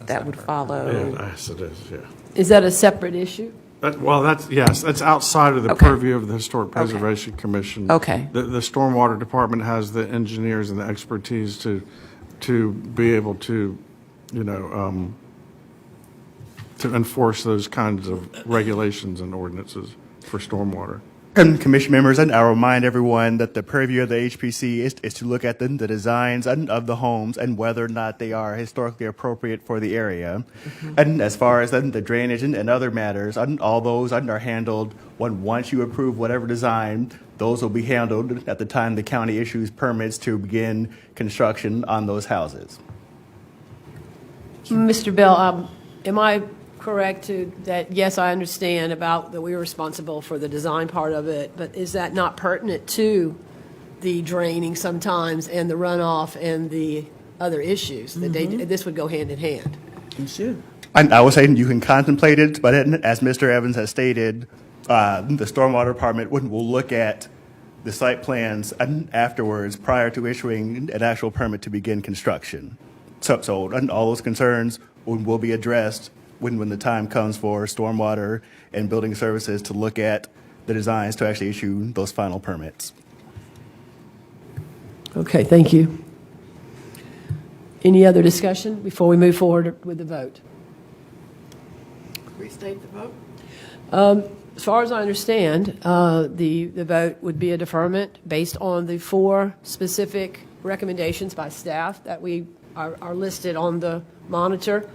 that would follow. Yes, it is, yeah. Is that a separate issue? That's outside of the Okay. purview of the Historic Preservation Commission. Okay. The stormwater department has the engineers and the expertise to be able to, to enforce those kinds of regulations and ordinances for stormwater. And commission members, and I'll remind everyone that the purview of the HPC is to look at the designs of the homes and whether or not they are historically appropriate for the area. And as far as the drainage and other matters, all those are handled once you approve whatever design, those will be handled at the time the county issues permits to begin construction on those houses. Mr. Bell, am I correct that, yes, I understand about that we were responsible for the design part of it, but is that not pertinent to the draining sometimes and the runoff and the other issues? That this would go hand in hand? You should. I was saying you can contemplate it, but as Mr. Evans has stated, the Stormwater Department will look at the site plans afterwards prior to issuing an actual permit to begin construction. So all those concerns will be addressed when the time comes for Stormwater and Building Services to look at the designs to actually issue those final permits. Okay, thank you. Any other discussion before we move forward with the vote? Restate the vote. As far as I understand, the vote would be a deferment based on the 4 specific recommendations by staff that we are listed on the monitor.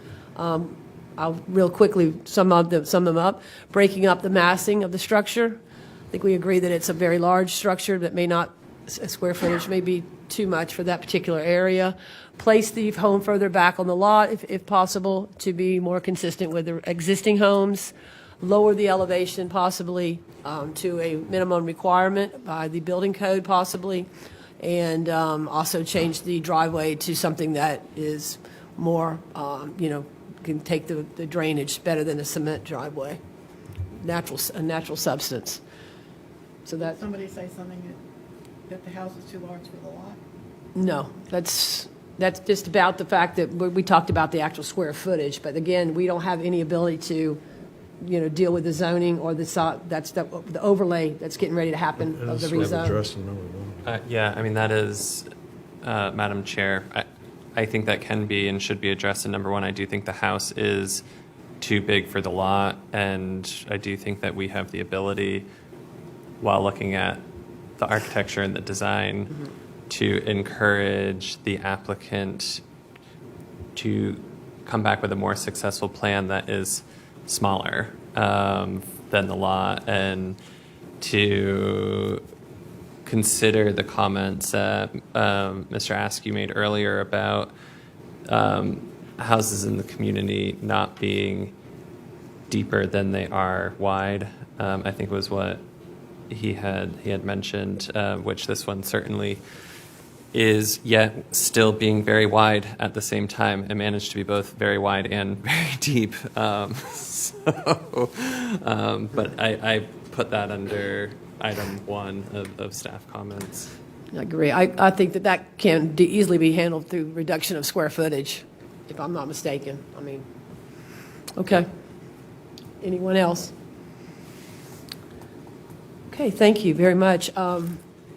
I'll real quickly sum them up. Breaking up the massing of the structure. I think we agree that it's a very large structure that may not, square footage may be too much for that particular area. Place the home further back on the lot if possible to be more consistent with the existing homes. Lower the elevation possibly to a minimum requirement by the building code possibly. And also change the driveway to something that is more, can take the drainage better than a cement driveway, a natural substance. So that. Somebody say something that the house is too large for the lot? No, that's just about the fact that we talked about the actual square footage, but again, we don't have any ability to, deal with the zoning or the overlay that's getting ready to happen of the rezone. Yeah, I mean, that is, Madam Chair, I think that can be and should be addressed. And number one, I do think the house is too big for the lot, and I do think that we have the ability, while looking at the architecture and the design, to encourage the applicant to come back with a more successful plan that is smaller than the lot, and to consider the comments that Mr. Askew made earlier about houses in the community not being deeper than they are wide. I think was what he had mentioned, which this one certainly is, yet still being very wide at the same time. It managed to be both very wide and very deep. But I put that under item 1 of staff comments. I agree. I think that can easily be handled through reduction of square footage, if I'm not mistaken. I mean, okay. Anyone else? Okay, thank you very much.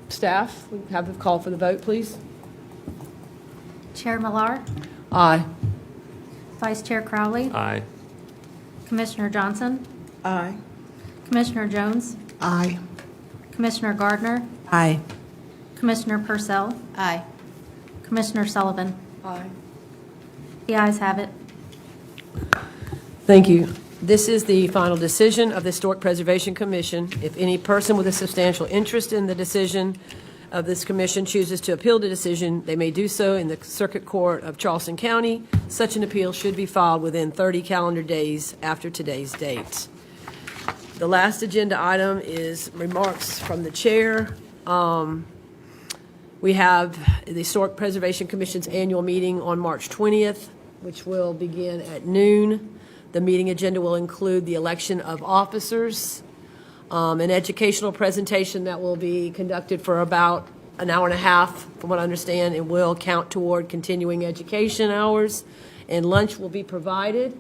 Staff, we have the call for the vote, please. Chair Millar, Aye. Vice Chair Crowley, Aye. Commissioner Johnson, Aye. Commissioner Jones, Aye. Commissioner Gardner, Aye. Commissioner Purcell, Aye. Commissioner Sullivan. Aye. The ayes have it. Thank you. This is the final decision of the Historic Preservation Commission. If any person with a substantial interest in the decision of this commission chooses to appeal the decision, they may do so in the Circuit Court of Charleston County. Such an appeal should be filed within 30 calendar days after today's date. The last agenda item is remarks from the chair. We have the Historic Preservation Commission's annual meeting on March 20th, which will begin at noon. The meeting agenda will include the election of officers, an educational presentation that will be conducted for about an hour and a half, from what I understand. It will count toward continuing education hours, and lunch will be provided.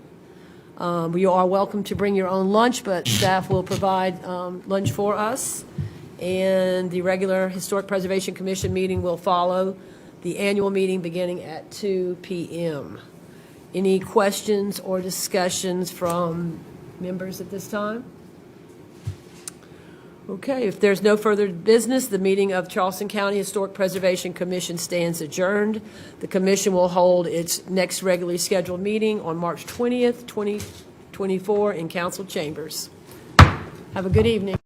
You are welcome to bring your own lunch, but staff will provide lunch for us. And the regular Historic Preservation Commission meeting will follow the annual meeting beginning at 2 p.m. Any questions or discussions from members at this time? Okay, if there's no further business, the meeting of Charleston County Historic Preservation Commission stands adjourned. The commission will hold its next regularly scheduled meeting on March 20th, 2024 in council chambers. Have a good evening.